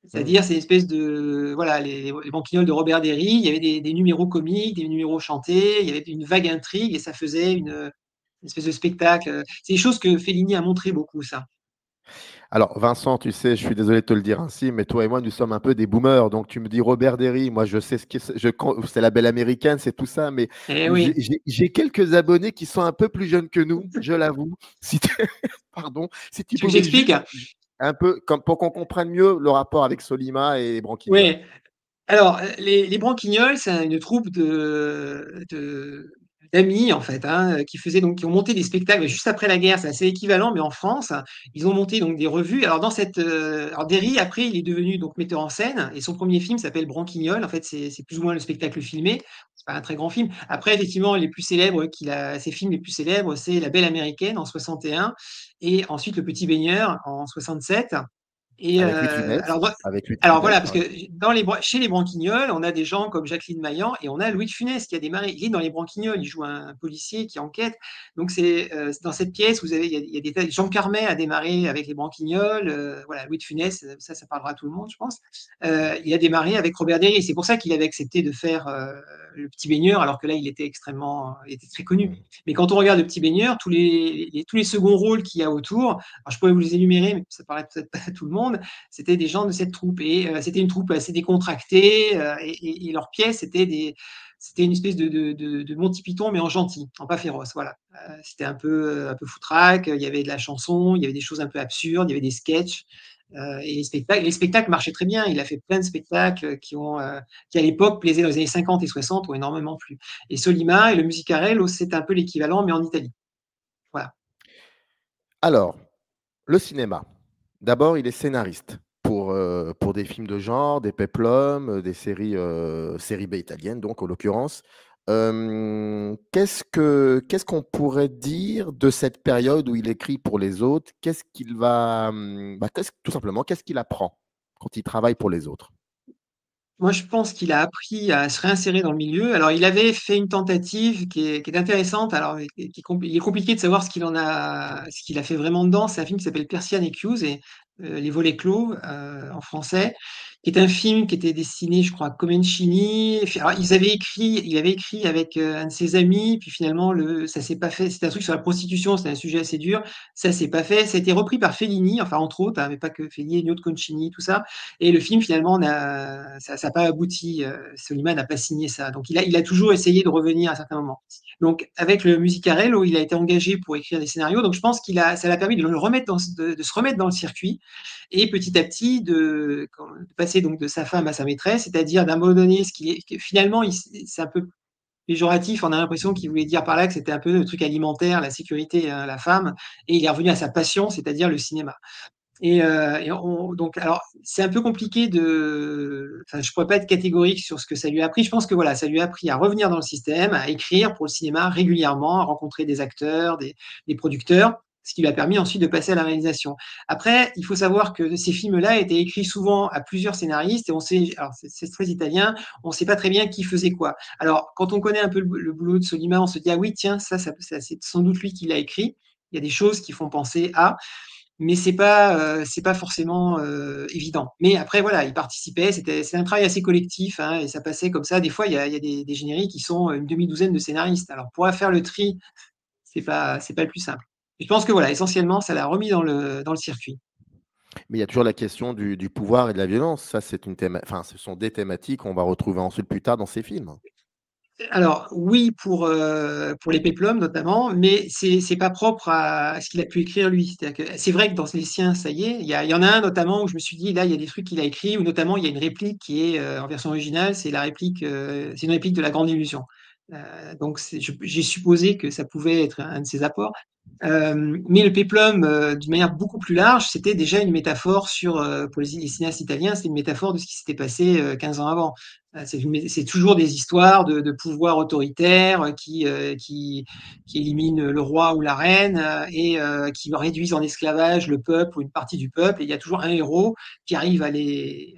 C'est-à-dire, c'est une espèce de, voilà, les Banquignoles de Robert Derry. Il y avait des numéros comiques, des numéros chantés, il y avait une vague intrigue et ça faisait une espèce de spectacle. C'est des choses que Fellini a montré beaucoup, ça. Alors, Vincent, tu sais, je suis désolé de te le dire ainsi, mais toi et moi, nous sommes un peu des boomers. Donc, tu me dis Robert Derry, moi, je sais c'est la belle américaine, c'est tout ça, mais Eh oui. j'ai quelques abonnés qui sont un peu plus jeunes que nous, je l'avoue. Pardon, si tu Tu veux que pouvais j'explique? juste un peu, comme pour qu'on comprenne mieux le rapport avec Solima et Branquignol. Oui. Alors, les Branquignoles, c'est une troupe d'amis en fait, hein, qui ont monté des spectacles juste après la guerre. C'est assez équivalent, mais en France, ils ont monté donc des revues. Alors alors Derry après il est devenu donc metteur en scène et son premier film s'appelle Branquignol. En fait, c'est plus ou moins le spectacle filmé. C'est pas un très grand film. Après, effectivement, ses films les plus célèbres, c'est La Belle Américaine en 61 et ensuite Le Petit Baigneur en 67. Et Avec Louis de Funès. Avec Louis de alors voilà, Funès, parce ouais. que chez les Branquignols, on a des gens comme Jacqueline Maillan et on a Louis de Funès qui a démarré. Il est dans les Branquignols, il joue un policier qui enquête. Donc c'est dans cette pièce, il y a des tas. Jean Carmet a démarré avec les Branquignols. Voilà, Louis de Funès, ça parlera à tout le monde, je pense. Il a démarré avec Robert Derry. C'est pour ça qu'il avait accepté de faire Le Petit Baigneur, alors que là, il était très connu. Mais quand on regarde Le Petit Baigneur, tous les seconds rôles qu'il y a autour, alors je pourrais vous les énumérer, mais ça paraît peut-être pas à tout le monde, c'était des gens de cette troupe. Et c'était une troupe assez décontractée. Et leurs pièces, c'était une espèce de Monty Python, mais en gentil, en pas féroce. Voilà. C'était un peu foutraque. Il y avait de la chanson, il y avait des choses un peu absurdes, il y avait des sketchs. Et les spectacles marchaient très bien. Il a fait plein de spectacles qui à l'époque plaisaient dans les années 50 et 60, ont énormément plu. Et Solima et le Musicarello, c'est un peu l'équivalent, mais en Italie. Voilà. Alors, le cinéma. D'abord, il est scénariste pour des films de genre, des péplums, des séries B italiennes, donc en l'occurrence. Qu'est-ce qu'on pourrait dire de cette période où il écrit pour les autres? Qu'est-ce qu'il va, tout simplement, qu'est-ce qu'il apprend quand il travaille pour les autres? Moi, je pense qu'il a appris à se réinsérer dans le milieu. Alors, il avait fait une tentative qui est intéressante. Alors, il est compliqué de savoir ce qu'il a fait vraiment dedans. C'est un film qui s'appelle Persiane et Chiuse et Les volets clos en français, qui est un film qui était destiné, je crois, à Comencini. Alors, il avait écrit avec un de ses amis, puis finalement, ça s'est pas fait. C'était un truc sur la prostitution, c'était un sujet assez dur. Ça s'est pas fait. Ça a été repris par Fellini, enfin entre autres, hein, mais pas que Fellini, Ennio de Concini, tout ça. Et le film, finalement, ça n'a pas abouti. Soliman n'a pas signé ça. Donc, il a toujours essayé de revenir à certains moments. Donc, avec le Musicarello, il a été engagé pour écrire des scénarios. Donc, je pense ça l'a permis de se remettre dans le circuit et petit à petit de passer donc de sa femme à sa maîtresse, c'est-à-dire d'un moment donné, finalement, c'est un peu péjoratif. On a l'impression qu'il voulait dire par là que c'était un peu le truc alimentaire, la sécurité, la femme. Et il est revenu à sa passion, c'est-à-dire le cinéma. Donc, alors, c'est un peu compliqué enfin, je pourrais pas être catégorique sur ce que ça lui a appris. Je pense que voilà, ça lui a appris à revenir dans le système, à écrire pour le cinéma régulièrement, à rencontrer des acteurs, des producteurs, ce qui lui a permis ensuite de passer à la réalisation. Après, il faut savoir que ces films-là étaient écrits souvent à plusieurs scénaristes et alors c'est très italien, on ne sait pas très bien qui faisait quoi. Alors, quand on connaît un peu le boulot de Solima, on se dit, ah oui, tiens, c'est sans doute lui qui l'a écrit. Il y a des choses qui font penser à, mais c'est pas forcément évident. Mais après, voilà, il participait, c'est un travail assez collectif, hein, et ça passait comme ça. Des fois, il y a des génériques qui sont une demi-douzaine de scénaristes. Alors, pour faire le tri, c'est pas le plus simple. Je pense que voilà, essentiellement, ça l'a remis dans le circuit. Mais il y a toujours la question du pouvoir et de la violence. Ça, enfin, ce sont des thématiques qu'on va retrouver ensuite plus tard dans ces films. Alors oui, pour les péplums notamment, mais c'est pas propre à ce qu'il a pu écrire lui. C'est-à-dire que c'est vrai que dans les siens, ça y est, il y en a un notamment où je me suis dit: «Là, il y a des trucs qu'il a écrits», où notamment il y a une réplique qui est, en version originale, c'est une réplique de La Grande Illusion. Donc j'ai supposé que ça pouvait être un de ses apports. Mais le péplum, d'une manière beaucoup plus large, c'était déjà une métaphore pour les cinéastes italiens, c'était une métaphore de ce qui s'était passé 15 ans avant. C'est toujours des histoires de pouvoir autoritaire qui éliminent le roi ou la reine et qui réduisent en esclavage le peuple ou une partie du peuple. Et il y a toujours un héros qui arrive à les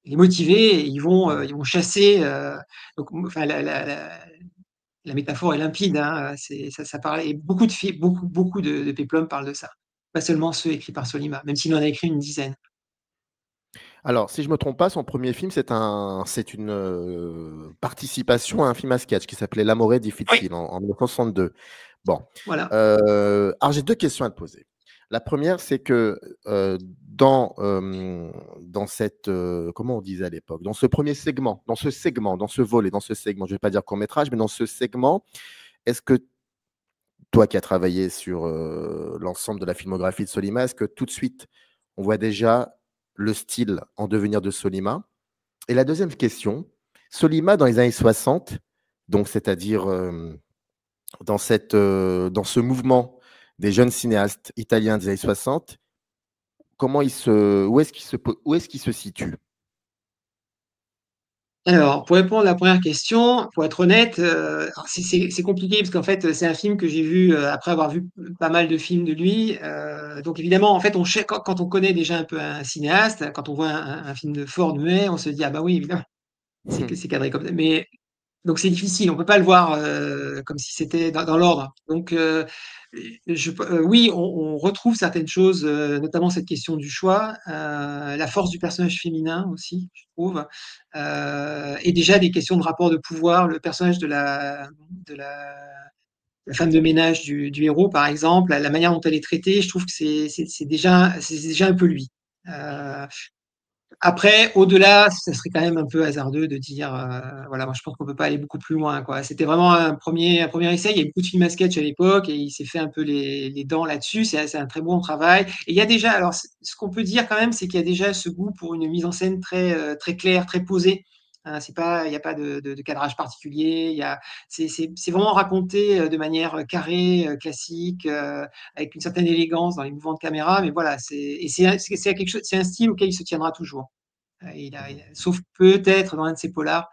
motiver et ils vont chasser. Donc, enfin, la métaphore est limpide, hein, ça parle, et beaucoup de péplums parlent de ça. Pas seulement ceux écrits par Solima, même s'il en a écrit une dizaine. Alors, si je me trompe pas, son premier film, c'est une participation à un film à sketch qui s'appelait L'amore Oui, difficile en 1962. Bon, voilà. alors j'ai deux questions à te poser. La première, c'est que dans cette, comment on disait à l'époque, dans ce premier segment, dans ce volet, dans ce segment, je ne vais pas dire court métrage, mais dans ce segment, est-ce que toi qui as travaillé sur l'ensemble de la filmographie de Solima, est-ce que tout de suite, on voit déjà le style en devenir de Solima? Et la deuxième question, Solima, dans les années 60, Donc c'est-à-dire, dans ce mouvement des jeunes cinéastes italiens des années 60, où est-ce qu'il se situe? Alors, pour répondre à la première question, pour être honnête, alors c'est compliqué parce qu'en fait, c'est un film que j'ai vu, après avoir vu pas mal de films de lui. Donc évidemment, en fait, quand on connaît déjà un peu un cinéaste, quand on voit un film de Ford muet, on se dit: «Ah bah oui, évidemment, c'est cadré comme ça». Mais donc c'est difficile, on peut pas le voir, comme si c'était dans l'ordre. Donc oui, on retrouve certaines choses, notamment cette question du choix, la force du personnage féminin aussi, je trouve, et déjà des questions de rapport de pouvoir. Le personnage de la femme de ménage du héros, par exemple, la manière dont elle est traitée, je trouve que c'est déjà un peu lui. Heu Après, au-delà, ça serait quand même un peu hasardeux de dire, voilà, moi je pense qu'on peut pas aller beaucoup plus loin, quoi. C'était vraiment un premier essai. Il y a beaucoup de films à sketch à l'époque et il s'est fait un peu les dents là-dessus. C'est un très bon travail et il y a déjà alors ce qu'on peut dire quand même, c'est qu'il y a déjà ce goût pour une mise en scène très claire, très posée. C'est pas il y a pas de cadrage particulier, il y a c'est vraiment raconté, de manière, carrée, classique, avec une certaine élégance dans les mouvements de caméra, mais voilà, c'est quelque chose, c'est un style auquel il se tiendra toujours. Sauf peut-être dans un de ses polars.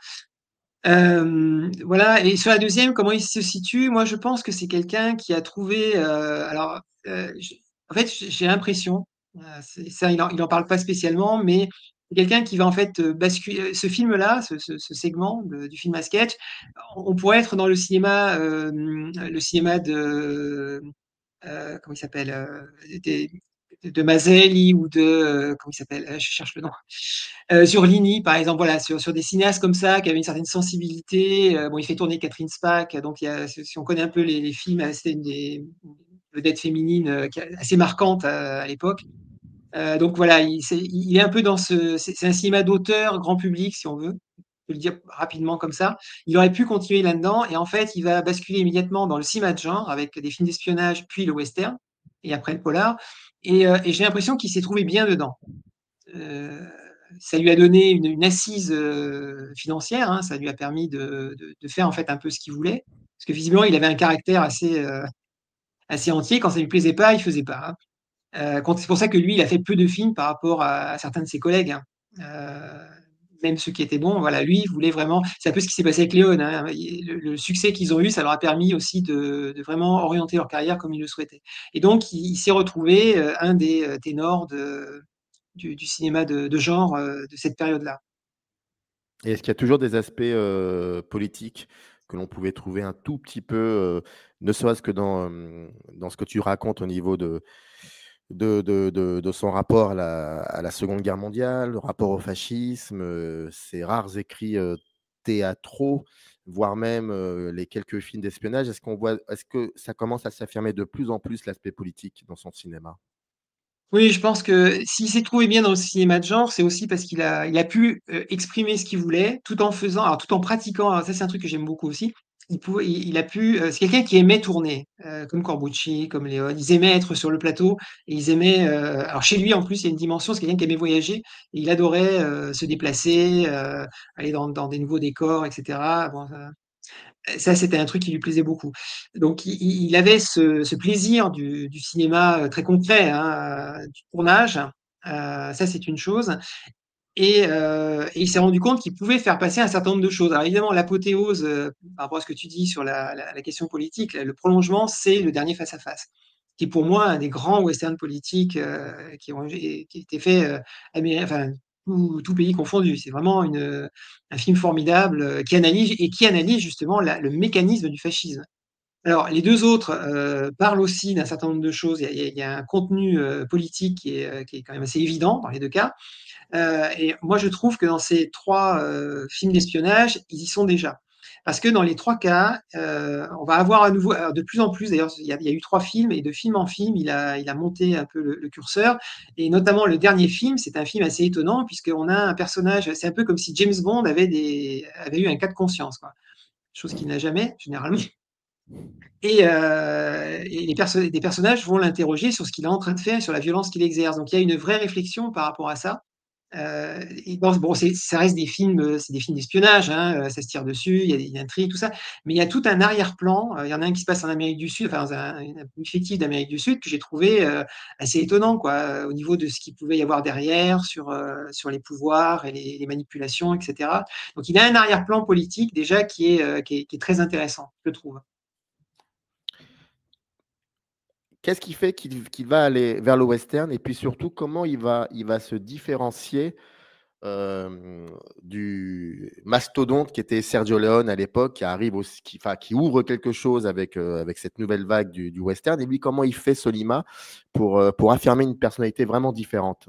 Voilà, et sur la deuxième, comment il se situe? Moi, je pense que c'est quelqu'un qui a trouvé, alors, en fait, j'ai l'impression, c'est ça, il en parle pas spécialement, mais c'est quelqu'un qui va en fait, basculer ce film-là, ce segment du film à sketch, on pourrait être dans le cinéma de, comment il s'appelle? Des de Maselli ou comment il s'appelle? Je cherche le nom. Zurlini, par exemple, voilà, sur des cinéastes comme ça, qui avaient une certaine sensibilité. Bon, il fait tourner Catherine Spaak, donc si on connaît un peu les films, c'était une des vedettes féminines, assez marquantes à l'époque. Donc voilà, il est un peu dans c'est un cinéma d'auteur grand public, si on veut. On peut le dire rapidement comme ça. Il aurait pu continuer là-dedans et en fait, il va basculer immédiatement dans le cinéma de genre avec des films d'espionnage, puis le western et après le polar, et j'ai l'impression qu'il s'est trouvé bien dedans. Heu, Ça lui a donné une assise, financière, hein. Ça lui a permis de faire en fait un peu ce qu'il voulait. Parce que visiblement, il avait un caractère assez entier. Quand ça lui plaisait pas, il faisait pas, hein. Quand c'est pour ça que lui, il a fait peu de films par rapport à certains de ses collègues, hein. Même ceux qui étaient bons, voilà, lui, il voulait vraiment, c'est un peu ce qui s'est passé avec Léon, hein. Le succès qu'ils ont eu, ça leur a permis aussi de vraiment orienter leur carrière comme ils le souhaitaient. Et donc il s'est retrouvé, un des, ténors du cinéma de genre, de cette période-là. Et est-ce qu'il y a toujours des aspects, politiques que l'on pouvait trouver un tout petit peu, ne serait-ce que dans ce que tu racontes au niveau de son rapport à la Seconde Guerre mondiale, le rapport au fascisme, ses rares écrits, théâtraux, voire même, les quelques films d'espionnage. Est-ce que ça commence à s'affirmer de plus en plus l'aspect politique dans son cinéma? Oui, je pense que s'il s'est trouvé bien dans le cinéma de genre, c'est aussi parce qu'il a pu, exprimer ce qu'il voulait, tout en pratiquant, alors ça, c'est un truc que j'aime beaucoup aussi. Il a pu, c'est quelqu'un qui aimait tourner, comme Corbucci, comme Léone. Ils aimaient être sur le plateau et ils aimaient, alors chez lui, en plus, il y a une dimension, c'est quelqu'un qui aimait voyager et il adorait, se déplacer, aller dans des nouveaux décors et cetera. Bon, ça, c'était un truc qui lui plaisait beaucoup. Donc il avait ce plaisir du cinéma, très concret, hein, du tournage. Ça, c'est une chose, et il s'est rendu compte qu'il pouvait faire passer un certain nombre de choses. Alors évidemment, l'apothéose, par rapport à ce que tu dis sur la question politique, le prolongement, c'est le dernier Face à Face, qui est pour moi un des grands westerns politiques, qui a été fait, enfin, tout pays confondu. C'est vraiment un film formidable, qui analyse justement le mécanisme du fascisme. Alors les 2 autres, parlent aussi d'un certain nombre de choses. Il y a un contenu, politique qui est quand même assez évident dans les 2 cas. Et moi, je trouve que dans ces 3 films d'espionnage, ils y sont déjà. Parce que dans les 3 cas, on va avoir à nouveau, alors de plus en plus d'ailleurs, il y a eu 3 films et de film en film, il a monté un peu le curseur, et notamment le dernier film, c'est un film assez étonnant puisqu'on a un personnage, c'est un peu comme si James Bond avait eu un cas de conscience, quoi. Chose qu'il n'a jamais généralement, et des personnages vont l'interroger sur ce qu'il est en train de faire et sur la violence qu'il exerce. Donc il y a une vraie réflexion par rapport à ça. Et bon, ça reste des films, c'est des films d'espionnage, hein, ça se tire dessus, il y a des intrigues, tout ça. Mais il y a tout un arrière-plan. Il y en a un qui se passe en Amérique du Sud, enfin, dans une fictif d'Amérique du Sud, que j'ai trouvé assez étonnant, quoi, au niveau de ce qu'il pouvait y avoir derrière, sur les pouvoirs et les manipulations, etc. Donc, il a un arrière-plan politique déjà qui est très intéressant, je trouve. Qu'est-ce qui fait qu'il va aller vers le western et puis surtout comment il va se différencier, du mastodonte qui était Sergio Leone à l'époque, qui arrive aussi qui ouvre quelque chose avec cette nouvelle vague du western et lui, comment il fait Sollima pour affirmer une personnalité vraiment différente?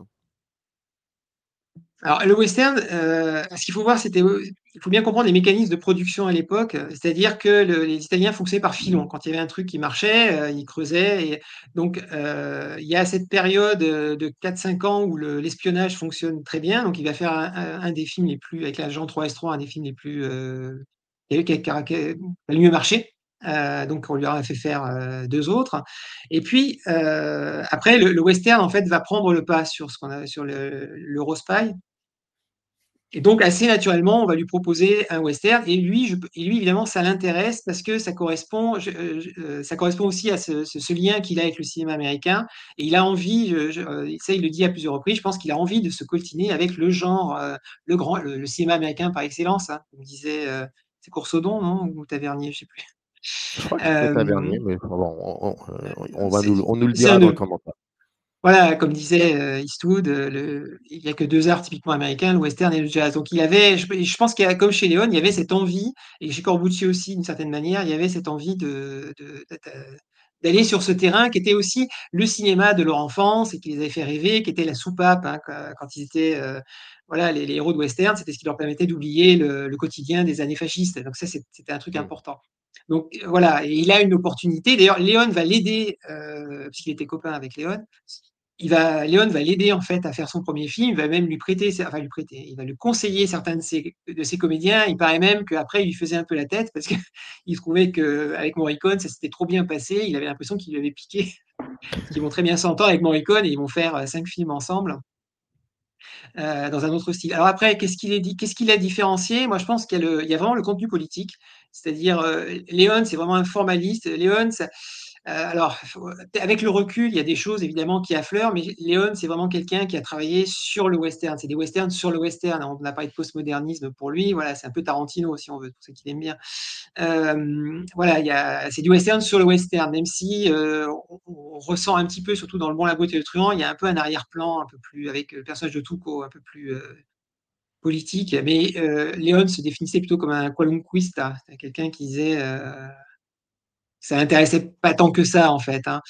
Alors, le western, ce qu'il faut voir, il faut bien comprendre les mécanismes de production à l'époque. C'est-à-dire que les Italiens fonctionnaient par filon. Quand il y avait un truc qui marchait, ils creusaient. Et donc, il y a cette période de 4-5 ans où l'espionnage fonctionne très bien. Donc, il va faire un des films les plus, avec l'agent 3S3, un des films les plus qui a le mieux marché. Donc, on lui a fait faire deux autres. Et puis, après, le western, en fait, va prendre le pas sur l'Eurospy. Et donc, assez naturellement, on va lui proposer un western. Et lui, évidemment, ça l'intéresse parce que ça correspond, ça correspond aussi à ce lien qu'il a avec le cinéma américain. Et il a envie, ça, il le dit à plusieurs reprises, je pense qu'il a envie de se coltiner avec le genre, le cinéma américain par excellence, hein. Comme disait, c'est Coursodon, non? Ou Tavernier, je ne sais plus. Je crois que c'était Euh, Tavernier, mais bon, c'est on nous le c'est un dira dans le de, commentaire. Voilà, comme disait Eastwood, il n'y a que deux arts typiquement américains, le western et le jazz. Donc je pense qu'il y a, comme chez Léon, il y avait cette envie, et chez Corbucci aussi d'une certaine manière, il y avait cette envie d'aller sur ce terrain qui était aussi le cinéma de leur enfance et qui les avait fait rêver, qui était la soupape, hein, quand ils étaient voilà, les héros de western, c'était ce qui leur permettait d'oublier le quotidien des années fascistes. Donc ça, c'était un truc Mmh. important. Donc voilà, et il a une opportunité. D'ailleurs, Léon va l'aider, parce qu'il était copain avec Léon. Léon va l'aider en fait à faire son premier film, il va même lui prêter, enfin lui prêter, il va lui conseiller certains de ses comédiens. Il paraît même qu'après il lui faisait un peu la tête parce qu'il trouvait qu'avec Morricone ça s'était trop bien passé, il avait l'impression qu'il lui avait piqué, parce qu'ils vont très bien s'entendre avec Morricone et ils vont faire 5 films ensemble dans un autre style. Alors après, qu'est-ce qu'il a différencié? Moi je pense il y a vraiment le contenu politique, c'est-à-dire Léon c'est vraiment un formaliste. Léon, alors, avec le recul, il y a des choses évidemment qui affleurent, mais Léon, c'est vraiment quelqu'un qui a travaillé sur le western. C'est des westerns sur le western. On a parlé de postmodernisme pour lui. Voilà, c'est un peu Tarantino, si on veut, pour ceux qui l'aiment bien. Voilà, c'est du western sur le western, même si on ressent un petit peu, surtout dans Le Bon, la Brute et le Truand, il y a un peu un arrière-plan, un peu plus, avec le personnage de Tuco, un peu plus politique. Mais Léon se définissait plutôt comme un qualunquista, quelqu'un qui disait. Ça l'intéressait pas tant que ça, en fait, hein.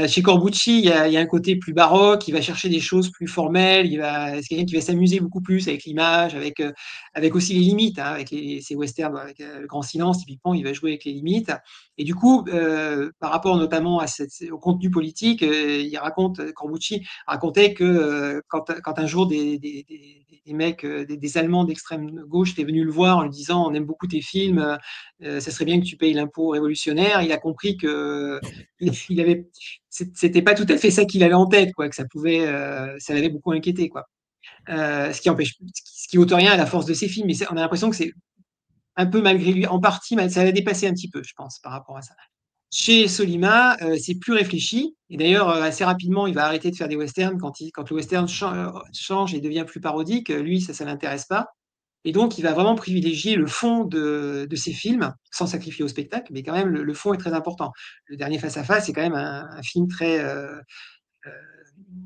Chez Corbucci, il y a un côté plus baroque, il va chercher des choses plus formelles, c'est quelqu'un qui va s'amuser beaucoup plus avec l'image, avec aussi les limites, hein, avec ses westerns, avec Le Grand Silence, typiquement, il va jouer avec les limites. Et du coup, par rapport notamment au contenu politique, Corbucci racontait que quand un jour des mecs, des Allemands d'extrême gauche étaient venus le voir en lui disant on aime beaucoup tes films, ça serait bien que tu payes l'impôt révolutionnaire. Il a compris que c'était pas tout à fait ça qu'il avait en tête, quoi, que ça l'avait beaucoup inquiété, quoi. Ce qui ôte rien à la force de ses films, mais on a l'impression que c'est un peu malgré lui, en partie, ça l'a dépassé un petit peu, je pense, par rapport à ça. Chez Sollima, c'est plus réfléchi. Et d'ailleurs, assez rapidement, il va arrêter de faire des westerns quand le western change et devient plus parodique. Lui, ça l'intéresse pas. Et donc, il va vraiment privilégier le fond de ses films, sans sacrifier au spectacle, mais quand même, le fond est très important. Le dernier Face à Face, c'est quand même un film très. Euh,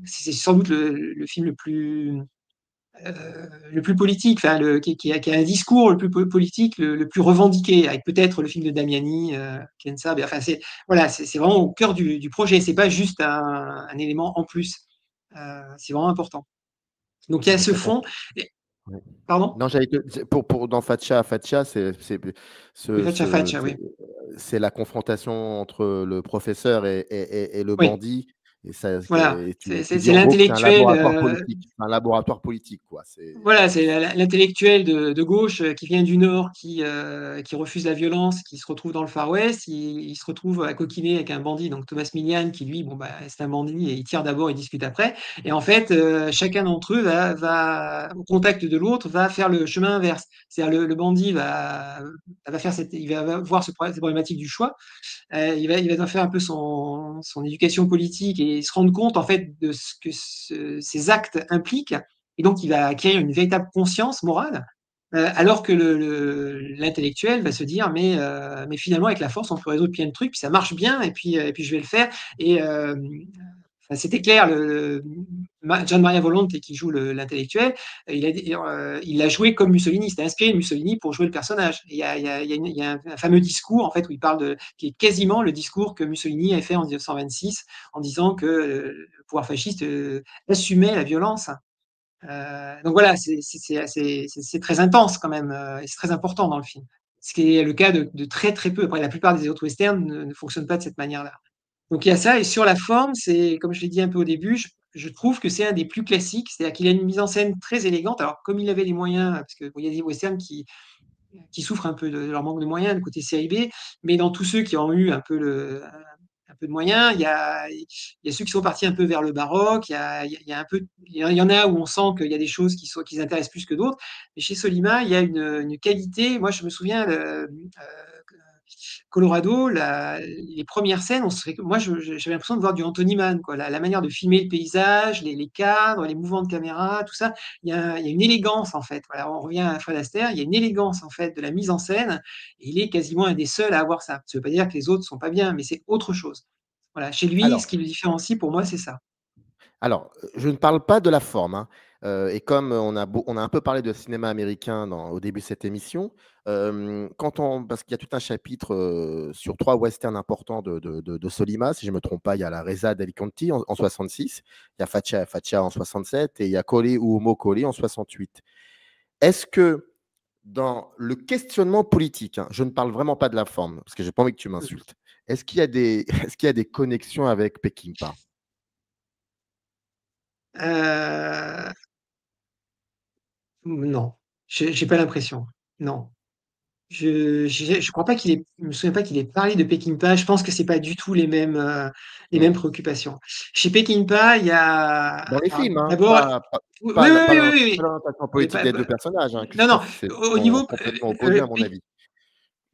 c'est sans doute le film le plus politique, enfin, qui a un discours le plus politique, le plus revendiqué, avec peut-être le film de Damiani, Ken Saab. Enfin, voilà, c'est vraiment au cœur du projet. C'est pas juste un élément en plus. C'est vraiment important. Donc, il y a Ouais, ce ça fond. ouais. Pardon? Non, dans Fatia, Oui, ce Faccia ce Faccia, c'est oui. c'est la confrontation entre le professeur et le Oui. bandit Et, ça, Voilà, et tu dis c'est en gros que c'est un l'intellectuel. laboratoire politique. C'est un laboratoire politique, quoi. Voilà, c'est l'intellectuel de gauche qui vient du Nord, qui refuse la violence, qui se retrouve dans le Far West, il se retrouve à coquiner avec un bandit, donc Thomas Milian, qui lui, bon, bah, c'est un bandit et il tire d'abord, il discute après. Et en fait, chacun d'entre eux au contact de l'autre, va faire le chemin inverse. C'est-à-dire le bandit va faire il va voir cette problématique du choix. Il va faire un peu son éducation politique et se rendre compte en fait de ce que ces actes impliquent. Et donc, il va acquérir une véritable conscience morale, alors que l'intellectuel va se dire, mais finalement, avec la force, on peut résoudre plein de trucs, puis ça marche bien, et puis je vais le faire. Et enfin, c'était clair, Gian Maria Volonté, qui joue l'intellectuel, il a joué comme Mussolini, il s'était inspiré de Mussolini pour jouer le personnage. Et il y a un fameux discours, en fait, où il parle qui est quasiment le discours que Mussolini avait fait en 1926, en disant que le pouvoir fasciste assumait la violence. Donc voilà, c'est très intense quand même, et c'est très important dans le film. Ce qui est le cas de très très peu. Après, la plupart des autres westerns ne fonctionnent pas de cette manière-là. Donc il y a ça, et sur la forme, c'est comme je l'ai dit un peu au début, je trouve que c'est un des plus classiques, c'est-à-dire qu'il a une mise en scène très élégante. Alors comme il avait les moyens, parce qu'il y a des westerns qui souffrent un peu de leur manque de moyens, de côté série B, mais dans tous ceux qui ont eu un peu de moyens, il y a ceux qui sont partis un peu vers le baroque, il y a un peu, il y en a où on sent qu'il y a des choses qui intéressent plus que d'autres, mais chez Solima, il y a une qualité. Moi, je me souviens, Colorado, les premières scènes, moi, j'avais l'impression de voir du Anthony Mann, quoi. La manière de filmer le paysage, les cadres, les mouvements de caméra, tout ça, il y a une élégance, en fait. Voilà, on revient à Fred Astaire, il y a une élégance, en fait, de la mise en scène, et il est quasiment un des seuls à avoir ça. Ça ne veut pas dire que les autres ne sont pas bien, mais c'est autre chose. Voilà, chez lui, Alors, ce qui le différencie, pour moi, c'est ça. Alors, je ne parle pas de la forme, hein, et comme on a un peu parlé de cinéma américain au début de cette émission, parce qu'il y a tout un chapitre, sur 3 westerns importants de Sollima, si je ne me trompe pas. Il y a la Reza Deli Conti en 66, il y a Faccia en 67 et il y a Koli Uomo Koli en 68. Est-ce que dans le questionnement politique, hein, je ne parle vraiment pas de la forme, parce que je n'ai pas envie que tu m'insultes, est-ce qu'il y a est-ce qu'il y a des connexions avec Peckinpah? Euh, non, j'ai pas l'impression. Non. Je crois pas je me souviens pas qu'il ait parlé de Peckinpah. Je pense que c'est pas du tout les mêmes Mmh. préoccupations. Chez Peckinpah, il y a, Dans les alors, films, hein, d'abord, oui, oui, pas oui, oui, oui. l'orientation Mais politique des 2 personnages, hein, que je non, non. pense que c'est Au niveau, complètement opposé à mon avis.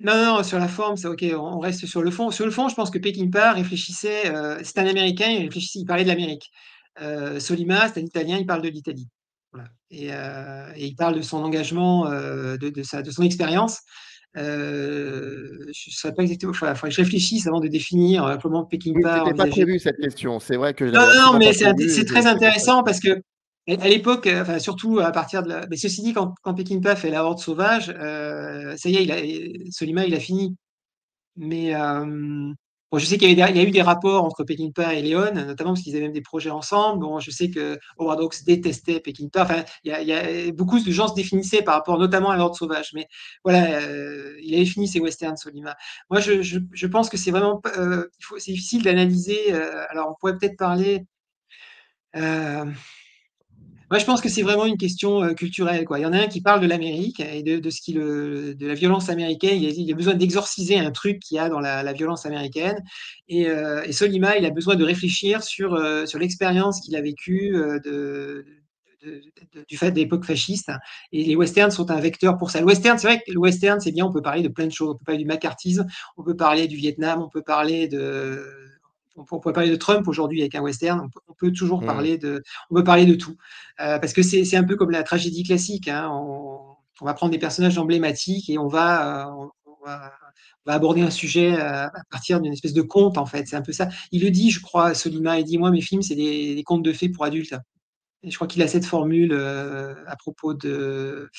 non, non, non, sur la forme, c'est ok. On reste sur le fond. Sur le fond, je pense que Peckinpah réfléchissait. C'est un Américain, il parlait de l'Amérique. Solima, c'est un Italien, il parle de l'Italie. Voilà. Et il parle de son engagement, de son expérience. Je ne saurais pas exactement. Il faudrait que je réfléchisse avant de définir comment Oui, Peckinpah c'était pas envisageait. prévu cette question. C'est vrai que je Non, l'avais non, non, absolument mais pas prévu c'est et très c'est pour ça intéressant que parce que à l'époque, enfin, surtout à partir de la. Mais ceci dit, quand Peckinpah fait La Horde sauvage, ça y est, Solima, il a fini. Mais bon, je sais il y a eu des rapports entre Peckinpah et Léon, notamment parce qu'ils avaient même des projets ensemble. Bon, je sais que Howard Hawks détestait Peckinpah. Enfin, beaucoup de gens se définissaient par rapport notamment à l'ordre sauvage. Mais voilà, il avait fini ses westerns, Solima. Moi, je pense que c'est vraiment, c'est difficile d'analyser. Alors, on pourrait peut-être parler. euh, moi, je pense que c'est vraiment une question culturelle, quoi. Il y en a un qui parle de l'Amérique et de la violence américaine. Il a besoin d'exorciser un truc qu'il y a dans la violence américaine. Et Solima, il a besoin de réfléchir sur l'expérience qu'il a vécue de- du fait de l'époque fasciste. Et les westerns sont un vecteur pour ça. Le western, c'est vrai que le western, c'est bien, on peut parler de plein de choses. On peut parler du macartisme, on peut parler du Vietnam, on pourrait parler de Trump aujourd'hui avec un western. On peut toujours mmh. on peut parler de tout. Parce que c'est un peu comme la tragédie classique, hein. On va prendre des personnages emblématiques et on va aborder un sujet à partir d'une espèce de conte, en fait. C'est un peu ça. Il le dit, je crois, Solima, il dit, moi, mes films, c'est des contes de fées pour adultes. Et je crois qu'il a cette formule à propos de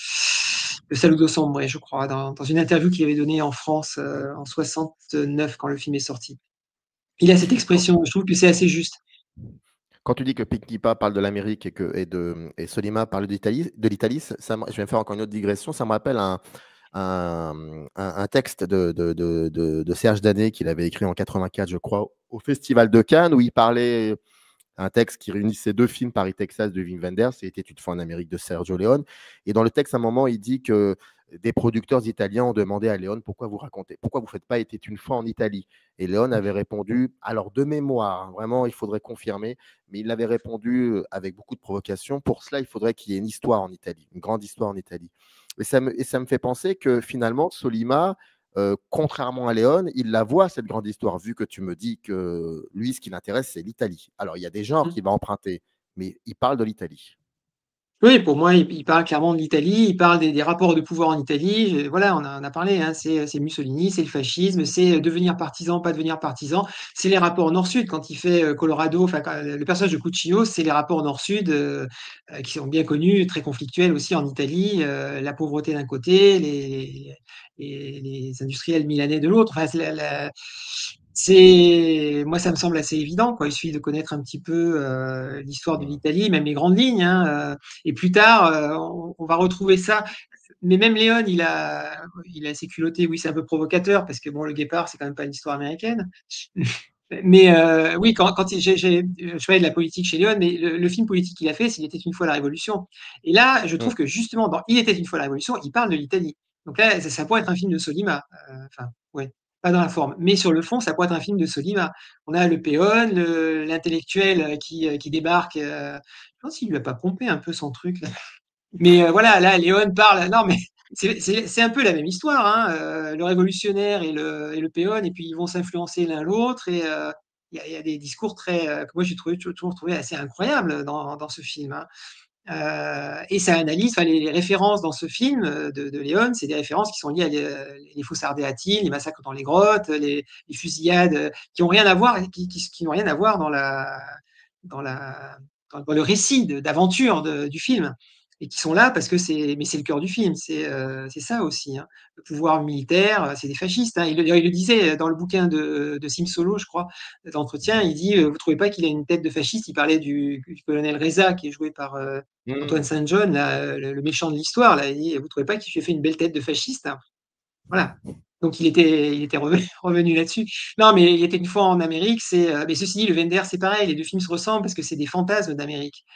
Saludo Sombre, je crois, dans une interview qu'il avait donnée en France en 69, quand le film est sorti. Il a cette Quand expression, je trouve que c'est assez juste. quand tu dis que Peckinpah parle de l'Amérique et Sollima parle de l'Italie, je vais me faire encore une autre digression. Ça me rappelle un texte de Serge Danet qu'il avait écrit en 84, je crois, au Festival de Cannes, où il parlait un texte qui réunissait deux films, Paris, Texas de Wim Wenders et Était une fois en Amérique de Sergio Leone. Et dans le texte, à un moment, il dit que des producteurs italiens ont demandé à Leone pourquoi vous racontez, pourquoi vous ne faites pas Était une fois en Italie. Et Leone avait répondu, alors de mémoire, hein, vraiment, il faudrait confirmer, mais il avait répondu avec beaucoup de provocation. Pour cela, il faudrait qu'il y ait une histoire en Italie, une grande histoire en Italie. Et ça me fait penser que finalement, Solima, contrairement à Léon, il la voit, cette grande histoire, vu que tu me dis que lui, ce qui l'intéresse, c'est l'Italie. Alors, il y a des genres qu'il va emprunter, mais il parle de l'Italie. Oui, pour moi, il parle clairement de l'Italie, il parle des rapports de pouvoir en Italie. Voilà, on a parlé, hein, c'est Mussolini, c'est le fascisme, c'est devenir partisan, pas devenir partisan. C'est les rapports nord-sud. Quand il fait Colorado, enfin, le personnage de Cuccio, c'est les rapports nord-sud qui sont bien connus, très conflictuels aussi en Italie. La pauvreté d'un côté, les industriels milanais de l'autre. Enfin, moi, ça me semble assez évident, quoi. Il suffit de connaître un petit peu l'histoire de l'Italie, même les grandes lignes, hein. Et plus tard, on va retrouver ça. Mais même Léon, il a ses culottés. Oui, c'est un peu provocateur parce que bon, le guépard, c'est quand même pas une histoire américaine. Mais oui, je parlais de la politique chez Léon, mais le film politique qu'il a fait, c'est Il était une fois la Révolution. Et là, je Mm. trouve que justement, dans Il était une fois la Révolution, il parle de l'Italie. Donc là, ça pourrait être un film de Solima. Enfin, ouais, pas dans la forme. Mais sur le fond, ça pourrait être un film de Solima. On a le péon, l'intellectuel qui débarque. Je me demande s'il lui a pas pompé un peu son truc, là. Mais voilà, là, Léon parle. Non, mais c'est un peu la même histoire, hein, le révolutionnaire et le péon, et puis ils vont s'influencer l'un l'autre. Et il y a des discours que moi j'ai toujours trouvé assez incroyables dans ce film, hein. Et ça analyse, enfin, les références dans ce film de Léon, c'est des références qui sont liées à les fosses ardéatines, les massacres dans les grottes, les fusillades qui ont rien à voir, qui n'ont rien à voir dans la, dans le récit d'aventure du film, et qui sont là parce que mais c'est le cœur du film, c'est ça aussi, hein. Le pouvoir militaire, c'est des fascistes, hein. Il le disait dans le bouquin de Sim Solo, je crois, d'entretien, il dit, vous trouvez pas qu'il a une tête de fasciste? Il parlait du colonel Reza, qui est joué par Antoine Mm. Saint-John, là, le méchant de l'histoire, là. Il dit, vous trouvez pas qu'il lui a fait une belle tête de fasciste? Voilà. Donc il était revenu là-dessus. Non, mais Il était une fois en Amérique. Mais ceci dit, le Wenders, c'est pareil. Les deux films se ressemblent parce que c'est des fantasmes d'Amérique.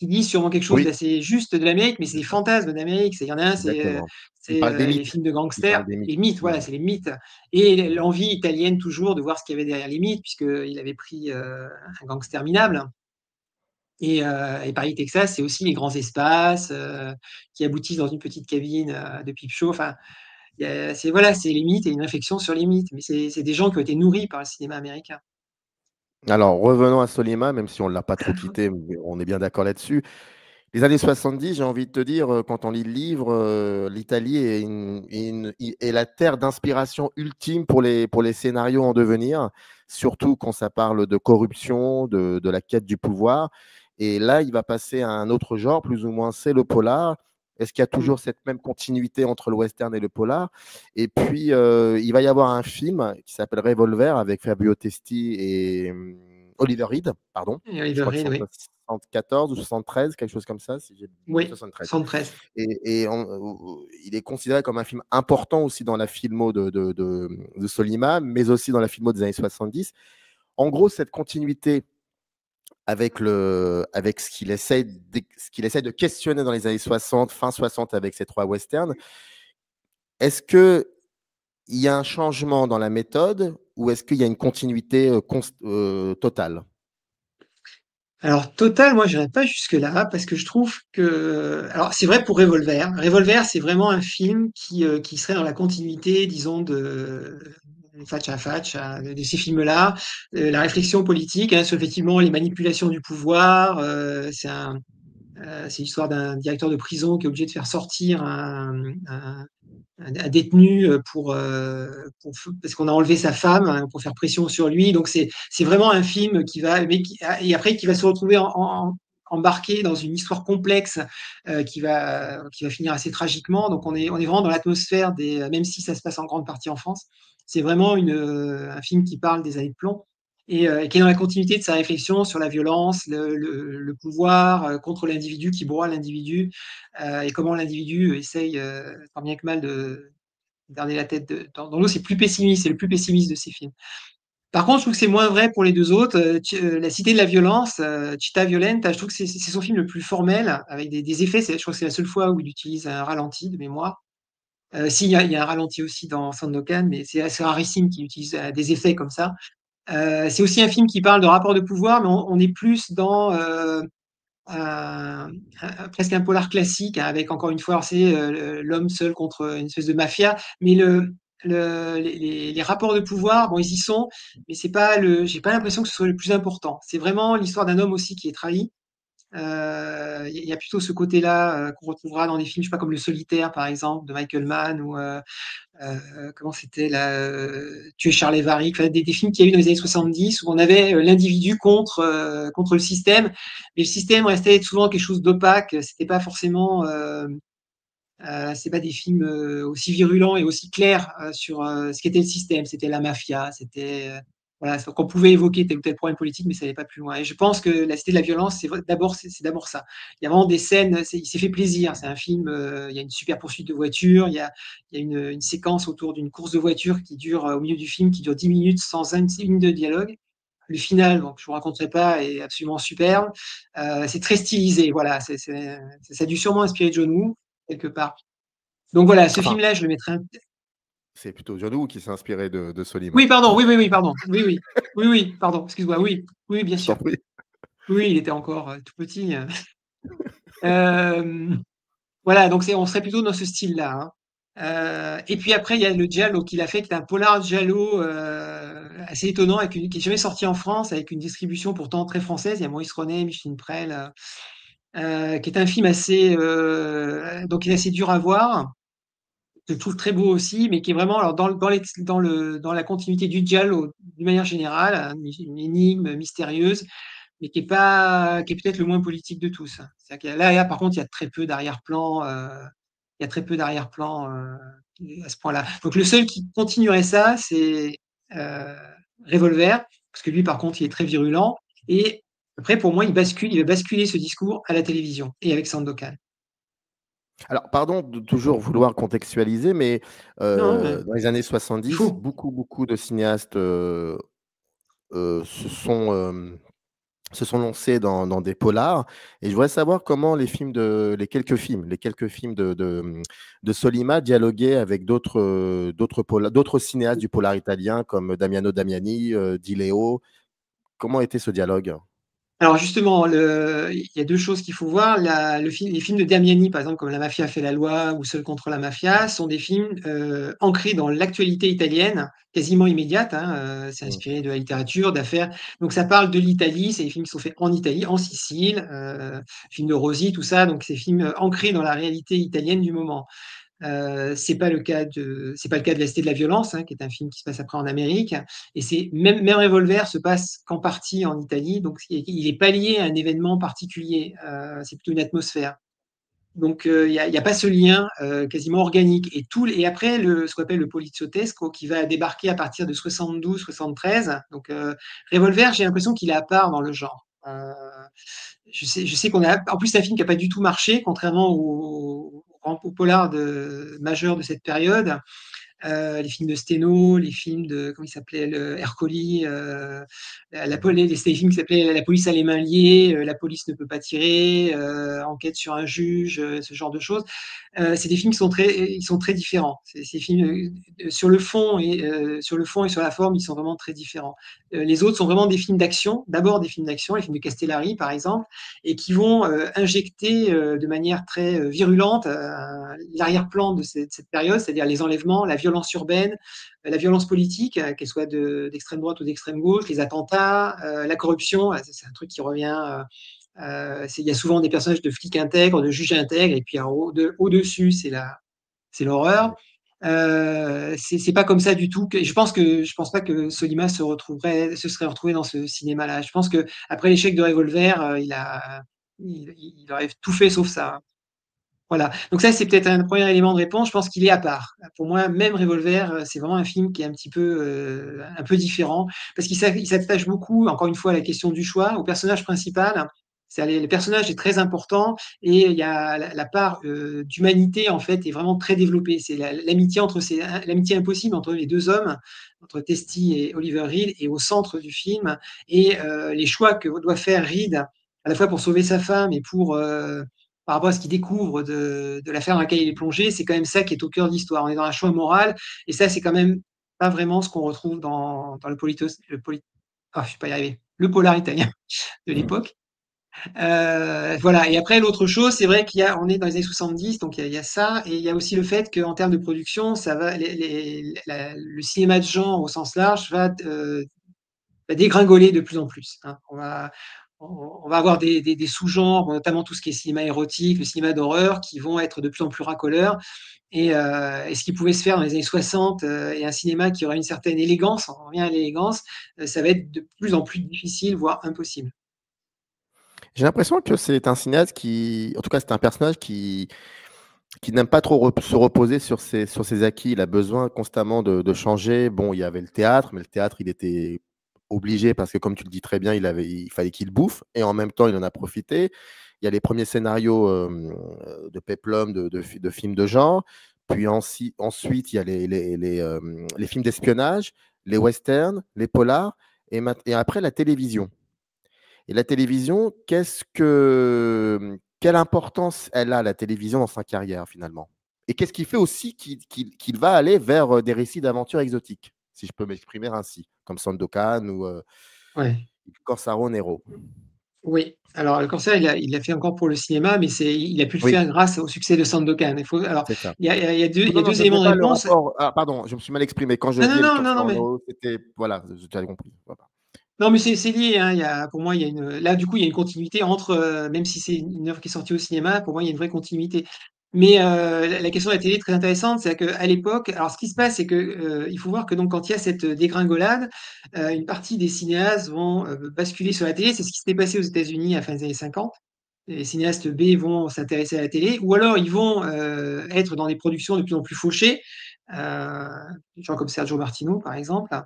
Qui disent sûrement quelque chose Oui, d'assez juste de l'Amérique, mais c'est c'est des ça, fantasmes d'Amérique. Il y en a un, exactement. Il c'est parle des les mythes. films de Il gangsters, parle des mythes. les mythes. Voilà, Mm. c'est les mythes. Et l'envie italienne toujours de voir ce qu'il y avait derrière les mythes, puisqu'il avait pris un gangster minable. Et Paris, Texas, c'est aussi les grands espaces qui aboutissent dans une petite cabine de pipe show. Enfin, voilà, c'est les mythes et une réflexion sur les mythes. Mais c'est des gens qui ont été nourris par le cinéma américain. Alors, revenons à Solima, même si on ne l'a pas trop quitté, mais on est bien d'accord là-dessus. Les années 70, j'ai envie de te dire, quand on lit le livre, l'Italie est la terre d'inspiration ultime pour les scénarios en devenir, surtout quand ça parle de corruption, de la quête du pouvoir. Et là, il va passer à un autre genre, plus ou moins, c'est le polar. Est-ce qu'il y a Mm. toujours cette même continuité entre le western et le polar? Et puis, il va y avoir un film qui s'appelle Revolver avec Fabio Testi et Oliver Reed, pardon. Et Je Oliver crois que c'est Reed, en oui. 74 ou 73, quelque chose comme ça, si j'ai Oui, 73. 73. Il est considéré comme un film important aussi dans la filmo de Solima, mais aussi dans la filmo des années 70. En gros, cette continuité avec ce qu'il essaie de questionner dans les années 60, fin 60 avec ces trois westerns, est-ce qu'il y a un changement dans la méthode ou est-ce qu'il y a une continuité totale? Alors, Total, moi, je n'irais pas jusque-là parce que je trouve que. Alors, c'est vrai pour Revolver. Revolver, c'est vraiment un film qui serait dans la continuité, disons, de Fatch à Fatch, de ces films-là. La réflexion politique, hein, sur effectivement les manipulations du pouvoir. C'est l'histoire d'un directeur de prison qui est obligé de faire sortir un détenu parce qu'on a enlevé sa femme, hein, pour faire pression sur lui. Donc c'est vraiment un film et après qui va se retrouver embarqué dans une histoire complexe qui va finir assez tragiquement. Donc on est vraiment dans l'atmosphère même si ça se passe en grande partie en France, c'est vraiment un film qui parle des années de plomb et qui est dans la continuité de sa réflexion sur la violence, le pouvoir contre l'individu qui broie l'individu et comment l'individu essaye tant bien que mal de garder la tête dans l'eau. C'est le plus pessimiste de ces films. Par contre, je trouve que c'est moins vrai pour les deux autres. La Cité de la violence, Città Violenta, je trouve que c'est son film le plus formel, avec des effets. Je crois que c'est la seule fois où il utilise un ralenti de mémoire. Si, il y a un ralenti aussi dans Sandokan, mais c'est assez rarissime qu'il utilise des effets comme ça. C'est aussi un film qui parle de rapport de pouvoir, mais on est plus dans presque un polar classique, hein, avec encore une fois, c'est l'homme seul contre une espèce de mafia, mais les rapports de pouvoir, bon, ils y sont, mais c'est pas j'ai pas l'impression que ce soit le plus important. C'est vraiment l'histoire d'un homme aussi qui est trahi. Il y a plutôt ce côté-là qu'on retrouvera dans des films, je sais pas, comme Le Solitaire, par exemple, de Michael Mann, ou comment c'était là, Tuer Charles Varick, enfin, des films qu'il y a eu dans les années 70 où on avait l'individu contre le système, mais le système restait souvent quelque chose d'opaque. C'était pas forcément, c'est pas des films aussi virulents et aussi clairs sur ce qu'était le système. C'était la mafia, c'était voilà, qu'on pouvait évoquer tel ou tel problème politique, mais ça n'allait pas plus loin. Et je pense que La Cité de la violence, c'est d'abord ça. Il y a vraiment des scènes, il s'est fait plaisir. C'est un film, il y a une super poursuite de voiture, il y a une séquence autour d'une course de voiture qui dure au milieu du film, qui dure 10 minutes sans une ligne de dialogue. Le final, donc je vous raconterai pas, est absolument superbe. C'est très stylisé, voilà. Ça a dû sûrement inspirer John Woo quelque part. Donc voilà, ce Enfin, film-là, je le mettrais c'est plutôt John Woo qui s'est inspiré de Solima. Oui, pardon, oui, pardon. Oui. Oui, pardon, excuse-moi, oui. Oui, bien Je t'en sûr. prie. Oui, il était encore tout petit. Euh, voilà, donc on serait plutôt dans ce style-là, hein. Et puis après, il y a le Giallo qu'il a fait, qui est un polar Giallo assez étonnant, qui est jamais sorti en France, avec une distribution pourtant très française. Il y a Maurice Ronet, Micheline Prel, qui est un film donc il est assez dur à voir, que je trouve très beau aussi, mais qui est vraiment alors dans la continuité du giallo d'une manière générale, hein, une énigme mystérieuse, mais qui est peut-être le moins politique de tous. C'est-à-dire que là, par contre, il y a très peu d'arrière-plan, il y a très peu d'arrière-plan à ce point-là. Donc le seul qui continuerait ça, c'est euh, Revolver, parce que lui, par contre, il est très virulent. Et après, pour moi, il va basculer ce discours à la télévision et avec Sandokan. Alors, pardon de toujours vouloir contextualiser, mais Non, mais dans les années il 70, faut. beaucoup de cinéastes euh, se sont, euh, se sont lancés dans des polars. Et je voudrais savoir comment les quelques films de Sollima dialoguaient avec d'autres cinéastes du polar italien comme Damiano Damiani, Di Leo. Comment était ce dialogue? Alors justement, il y a deux choses qu'il faut voir. Les films de Damiani, par exemple, comme La mafia fait la loi ou Seul contre la mafia, sont des films ancrés dans l'actualité italienne, quasiment immédiate, hein. C'est Mmh. inspiré de la littérature, d'affaires. Donc ça parle de l'Italie, c'est des films qui sont faits en Italie, en Sicile, films de Rosi, tout ça. Donc c'est des films ancrés dans la réalité italienne du moment. C'est pas le cas de La Cité de la violence, hein, qui est un film qui se passe après en Amérique. Et même Revolver se passe qu'en partie en Italie, donc il est pas lié à un événement particulier. C'est plutôt une atmosphère. Donc y a pas ce lien quasiment organique. Et après ce qu'on appelle le poliziotesco qui va débarquer à partir de 72-73. Donc Revolver, j'ai l'impression qu'il est à part dans le genre. Je sais qu'on a. En plus, c'est un film qui n'a pas du tout marché, contrairement aux polars majeurs de cette période. Les films de Steno, les films de, comment il s'appelait, Ercoli, les films qui s'appelaient La police a les mains liées, La police ne peut pas tirer, Enquête sur un juge, ce genre de choses. C'est des films ils sont très différents. Ces films sur le fond et sur la forme, ils sont vraiment très différents. Les autres sont vraiment des films d'action, d'abord des films d'action, les films de Castellari par exemple, et qui vont injecter de manière très virulente l'arrière-plan de cette période, c'est-à-dire les enlèvements, la violence urbaine, la violence politique, qu'elle soit d'extrême droite ou d'extrême gauche, les attentats, la corruption, c'est un truc qui revient. Il y a souvent des personnages de flics intègres, de juges intègres, et puis au-dessus, c'est l'horreur. C'est pas comme ça du tout. Je pense pas que Solima se serait retrouvé dans ce cinéma-là. Je pense que après l'échec de Revolver, il aurait tout fait sauf ça. Voilà. Donc ça, c'est peut-être un premier élément de réponse. Je pense qu'il est à part. Pour moi, même Revolver, c'est vraiment un film qui est un peu différent parce qu'il s'attache beaucoup, encore une fois, à la question du choix, au personnage principal. Le personnage est très important et il y a la part d'humanité en fait est vraiment très développée. C'est l'amitié l'amitié impossible entre les deux hommes, entre Testy et Oliver Reed, est au centre du film et les choix que doit faire Reed à la fois pour sauver sa femme et pour par rapport à ce qu'il découvre de l'affaire dans laquelle il est plongé, c'est quand même ça qui est au cœur de l'histoire. On est dans un choix moral et ça c'est quand même pas vraiment ce qu'on retrouve dans je suis pas y arrivé. Le polar italien de l'époque. Voilà. Et après, l'autre chose, c'est vrai on est dans les années 70, donc il y a ça, et il y a aussi le fait qu'en termes de production, ça va, le cinéma de genre au sens large va dégringoler de plus en plus. Hein. On va avoir des sous-genres, notamment tout ce qui est cinéma érotique, le cinéma d'horreur, qui vont être de plus en plus racoleurs. Et ce qui pouvait se faire dans les années 60 et un cinéma qui aurait une certaine élégance, on revient à l'élégance, ça va être de plus en plus difficile, voire impossible. J'ai l'impression que c'est un cinéaste en tout cas, c'est un personnage qui n'aime pas trop se reposer sur ses acquis. Il a besoin constamment de changer. Bon, il y avait le théâtre, mais le théâtre, il était obligé parce que, comme tu le dis très bien, il fallait qu'il bouffe et en même temps, il en a profité. Il y a les premiers scénarios de péplum, de films de genre. Puis ensuite, il y a les films d'espionnage, les westerns, les polars et après la télévision. Et la télévision, quelle importance elle a, la télévision, dans sa carrière, finalement? Et qu'est-ce qui fait aussi qu'il va aller vers des récits d'aventure exotiques, si je peux m'exprimer ainsi, comme Sandokan ou Ouais. Corsaro Nero? Oui. Alors, le Corsaire, il l'a fait encore pour le cinéma, mais il a pu le Oui, faire grâce au succès de Sandokan. Alors, c'est ça. il y Non, a non, deux je ne éléments faisais de pas le réponse. rapport. Ah, pardon, je me suis mal exprimé. Quand je Non, non, disais le non, non, non, Corsaro mais Nero, c'était. Voilà, tu as compris. Voilà. non, mais c'est lié, hein. Pour moi, là, du coup, il y a une continuité entre, même si c'est une œuvre qui est sortie au cinéma, pour moi, il y a une vraie continuité. Mais la question de la télé est très intéressante, c'est qu'à l'époque, alors ce qui se passe, c'est que il faut voir que donc quand il y a cette dégringolade, une partie des cinéastes vont basculer sur la télé. C'est ce qui s'était passé aux États-Unis à la fin des années 50. Les cinéastes B vont s'intéresser à la télé, ou alors ils vont être dans des productions de plus en plus fauchées, euh, gens comme Sergio Martino, par exemple.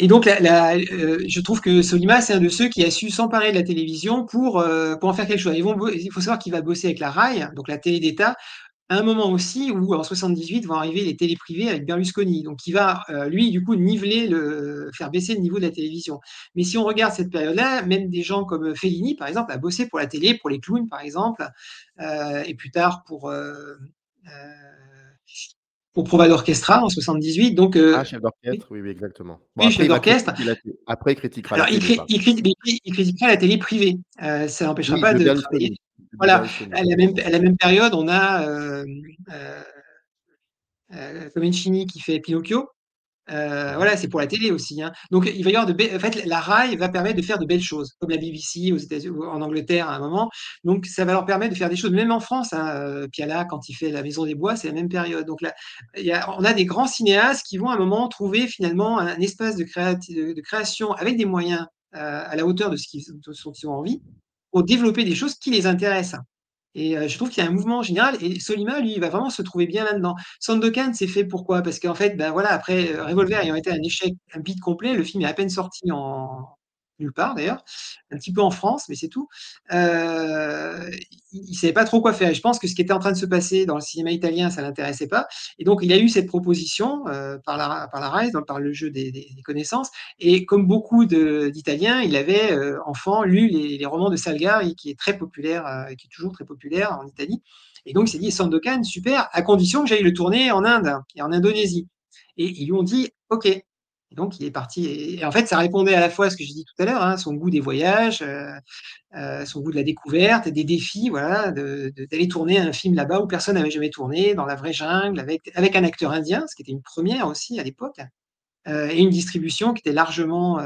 Et donc, je trouve que Solima, c'est un de ceux qui a su s'emparer de la télévision pour en faire quelque chose. Il faut savoir qu'il va bosser avec la RAI, donc la télé d'État, à un moment aussi où, en 78, vont arriver les télés privées avec Berlusconi. Donc, il va, lui, du coup, faire baisser le niveau de la télévision. Mais si on regarde cette période-là, même des gens comme Fellini, par exemple, a bossé pour la télé, pour les clowns, par exemple, et plus tard pour Prova d'Orchestra en 78. Donc, Ah, chef d'orchestre, oui, oui, exactement. Bon, oui, après, chef il va d'orchestre. critiquer après, il critiquera Alors, la télé, par contre. il critiquera la télé privée. Ça n'empêchera Oui, pas de de travailler. Berlusconi. De Voilà. Berlusconi. À la même période, on a euh, Comencini qui fait Pinocchio. Mhm. Voilà, c'est pour la télé aussi. Hein. Donc, il va y avoir en fait, la RAI va permettre de faire de belles choses, comme la BBC aux États-Unis, ou en Angleterre à un moment. Donc, ça va leur permettre de faire des choses, même en France. Hein, Piala, quand il fait La Maison des Bois, c'est la même période. Donc là, on a des grands cinéastes qui vont à un moment trouver finalement un espace de création avec des moyens à la hauteur de ce qu'ils ont envie pour développer des choses qui les intéressent. Et je trouve qu'il y a un mouvement général et Solima, lui, il va vraiment se trouver bien là-dedans. Sandokan, c'est fait pourquoi? Parce qu'en fait, ben voilà, après Revolver ayant été un échec, un bide complet, le film est à peine sorti en nulle part d'ailleurs, un petit peu en France, mais c'est tout. Euh, il savait pas trop quoi faire. Et je pense que ce qui était en train de se passer dans le cinéma italien, ça l'intéressait pas. Et donc, il a eu cette proposition par la RAI, donc par le jeu des connaissances. Et comme beaucoup d'Italiens, il avait enfant lu les romans de Salgari, qui est très populaire, qui est toujours très populaire en Italie. Et donc, il s'est dit, Sandokan, super, à condition que j'aille le tourner en Inde et en Indonésie. Et ils lui ont dit, OK. Et donc, il est parti. Et en fait, ça répondait à la fois à ce que j'ai dit tout à l'heure, hein, son goût des voyages, son goût de la découverte et des défis, voilà, d'aller tourner un film là-bas où personne n'avait jamais tourné, dans la vraie jungle, avec un acteur indien, ce qui était une première aussi à l'époque, et une distribution qui était largement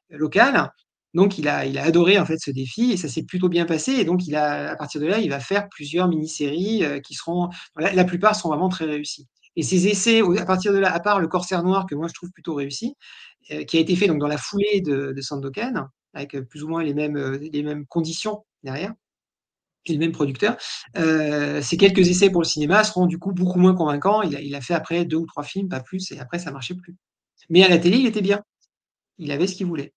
locale. Donc, il a adoré en fait ce défi et ça s'est plutôt bien passé. Et donc, à partir de là, il va faire plusieurs mini-séries qui seront, la plupart seront vraiment très réussies. Et ces essais, à partir de là, à part le Corsaire Noir que moi je trouve plutôt réussi, qui a été fait donc dans la foulée de Sandokan, avec plus ou moins les mêmes conditions derrière, et le même producteur. Ces quelques essais pour le cinéma seront du coup beaucoup moins convaincants. Il a fait après 2 ou 3 films, pas plus, et après ça marchait plus. Mais à la télé, il était bien. Il avait ce qu'il voulait.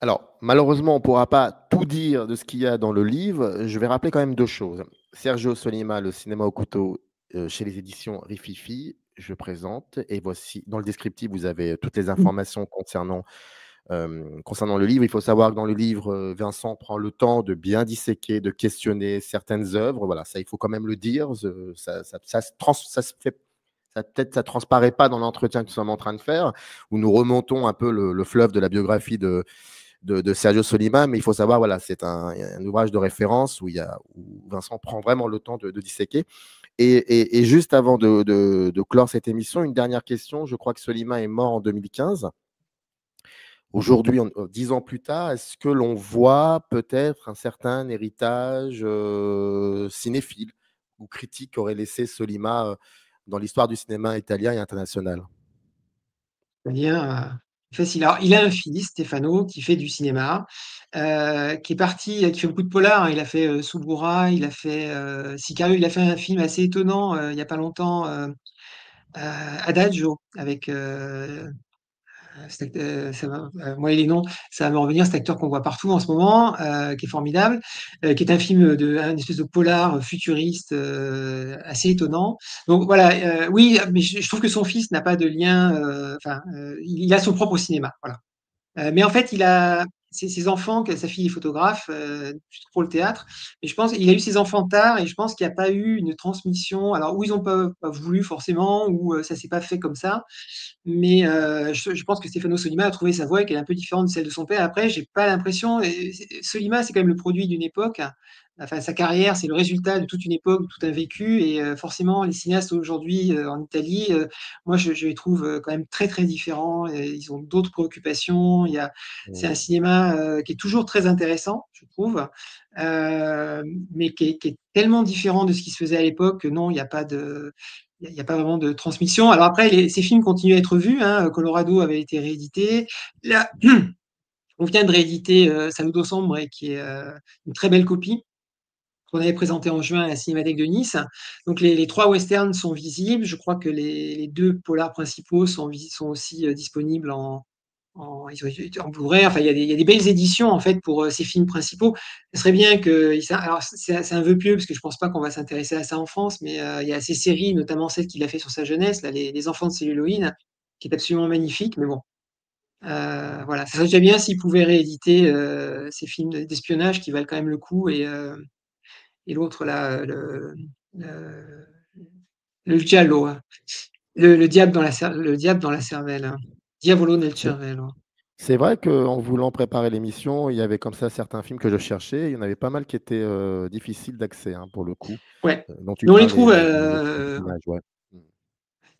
Alors, malheureusement, on ne pourra pas tout dire de ce qu'il y a dans le livre. Je vais rappeler quand même 2 choses. Sergio Solima, Le cinéma au couteau, chez les éditions Rififi, je présente et voici dans le descriptif, vous avez toutes les informations concernant le livre. Il faut savoir que dans le livre, Vincent prend le temps de bien disséquer, de questionner certaines œuvres. Voilà, ça, il faut quand même le dire. Ça transparaît pas dans l'entretien que nous sommes en train de faire, où nous remontons un peu le fleuve de la biographie de Sergio Solima, mais il faut savoir, voilà, c'est un ouvrage de référence où Vincent prend vraiment le temps de disséquer. Et juste avant de clore cette émission, une dernière question. Je crois que Solima est mort en 2015. Aujourd'hui, 10 ans plus tard, est-ce que l'on voit peut-être un certain héritage cinéphile ou critique qu'aurait laissé Solima dans l'histoire du cinéma italien et international? C'est-à-dire, il a un fils, Stefano, qui fait du cinéma, qui est parti, qui fait beaucoup de polars, hein. Il a fait, Suburra, il a fait, Sicario, il a fait un film assez étonnant, il y a pas longtemps, Adagio avec, moi et les noms, ça va me revenir, cet acteur qu'on voit partout en ce moment, qui est formidable, qui est un film un espèce de polar futuriste, assez étonnant. Donc voilà, oui, mais je trouve que son fils n'a pas de lien, il a son propre cinéma, voilà. Mais en fait, il a ses enfants, que sa fille est photographe, plus trop le théâtre, mais je pense il a eu ses enfants tard et je pense qu'il y a pas eu une transmission. Alors, ou ils ont pas voulu forcément, ou ça s'est pas fait comme ça. Mais je pense que Stefano Sollima a trouvé sa voie, qui est un peu différente de celle de son père. Après, j'ai pas l'impression. Sollima, c'est quand même le produit d'une époque. Enfin, sa carrière, c'est le résultat de toute une époque, de tout un vécu. Et forcément, les cinéastes aujourd'hui en Italie, moi, je les trouve quand même très, très différents. Et ils ont d'autres préoccupations. C'est un Mmh. cinéma qui est toujours très intéressant, je trouve, mais qui est tellement différent de ce qui se faisait à l'époque que non, il y a pas vraiment de transmission. Alors après, ces films continuent à être vus, hein. Colorado avait été réédité. Là, on vient de rééditer Saludo Sombre, qui est une très belle copie qu'on avait présentée en juin à la Cinémathèque de Nice. Donc les 3 westerns sont visibles. Je crois que les 2 polars principaux sont aussi disponibles ils ont été en Blu-ray. Enfin, il y a des belles éditions en fait pour ces films principaux. Ce serait bien que. Alors, c'est un vœu pieux parce que je pense pas qu'on va s'intéresser à ça en France, mais il y a ces séries, notamment celle qu'il a fait sur sa jeunesse, là, les Enfants de celluloïd, qui est absolument magnifique. Mais bon, voilà, ça serait déjà bien s'ils pouvaient rééditer ces films d'espionnage qui valent quand même le coup, et l'autre là, le, le giallo, hein. Le diable le diable dans la cervelle, hein. Diavolo nel C'est cervello. c'est vrai qu'en voulant préparer l'émission, il y avait comme ça certains films que je cherchais. Il y en avait pas mal qui étaient difficiles d'accès, hein, pour le coup, Ouais, dont tu mais on les parles, trouve, les personnages, ouais. Mmh.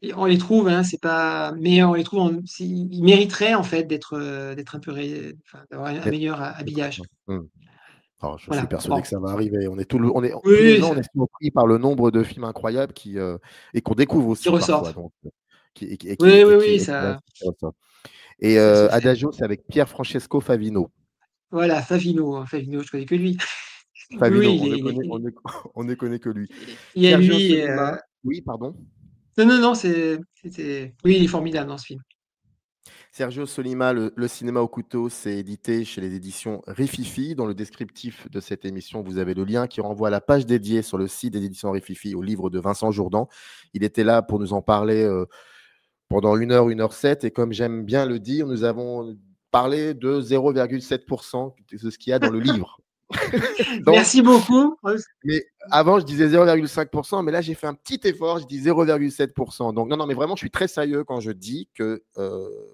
et on les trouve, hein, c'est pas, mais on les trouve, ils mériteraient en fait d'être un peu, enfin, d'avoir un Mais meilleur peut-être, habillage. hein. Mmh. Alors, je suis Voilà. persuadé Bon, que ça va arriver. On est tout le on est tous les oui, ans, on est surpris par le nombre de films incroyables et qu'on découvre qui aussi parfois, ressortent. donc Oui, oui, oui, ça, qui ressortent. Et ça se fait. Adagio, c'est avec Pier Francesco Favino. Voilà, Favino, hein, Favino, je connais que lui. Oui, Favino, oui, on ne connaît que lui. il y a Sergio lui. Solima, oui, pardon? Non, non, non, oui, il est formidable dans ce film. Sergio Solima, Le cinéma au couteau, c'est édité chez les éditions Rififi. Dans le descriptif de cette émission, vous avez le lien qui renvoie à la page dédiée sur le site des éditions Rififi au livre de Vincent Jourdan. Il était là pour nous en parler pendant 1 heure 7. Et comme j'aime bien le dire, nous avons parlé de 0,7% de ce qu'il y a dans le livre. Donc, Merci beaucoup. mais avant, je disais 0,5%, mais là, j'ai fait un petit effort, je dis 0,7%. Donc, non, non, mais vraiment, je suis très sérieux quand je dis que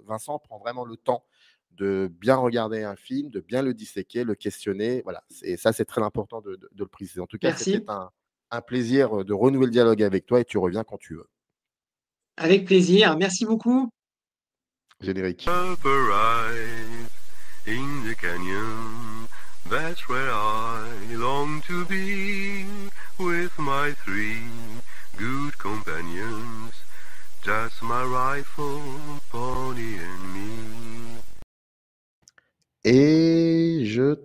Vincent prend vraiment le temps de bien regarder un film, de bien le disséquer, le questionner. Voilà, et ça, c'est très important de le préciser. En tout cas, c'était Merci. un plaisir de renouer le dialogue avec toi et tu reviens quand tu veux. Avec plaisir. Merci beaucoup. Générique. Up arrive in the canyon. That's where I long to be with my 3 good companions. Just my rifle, pony and me. Et je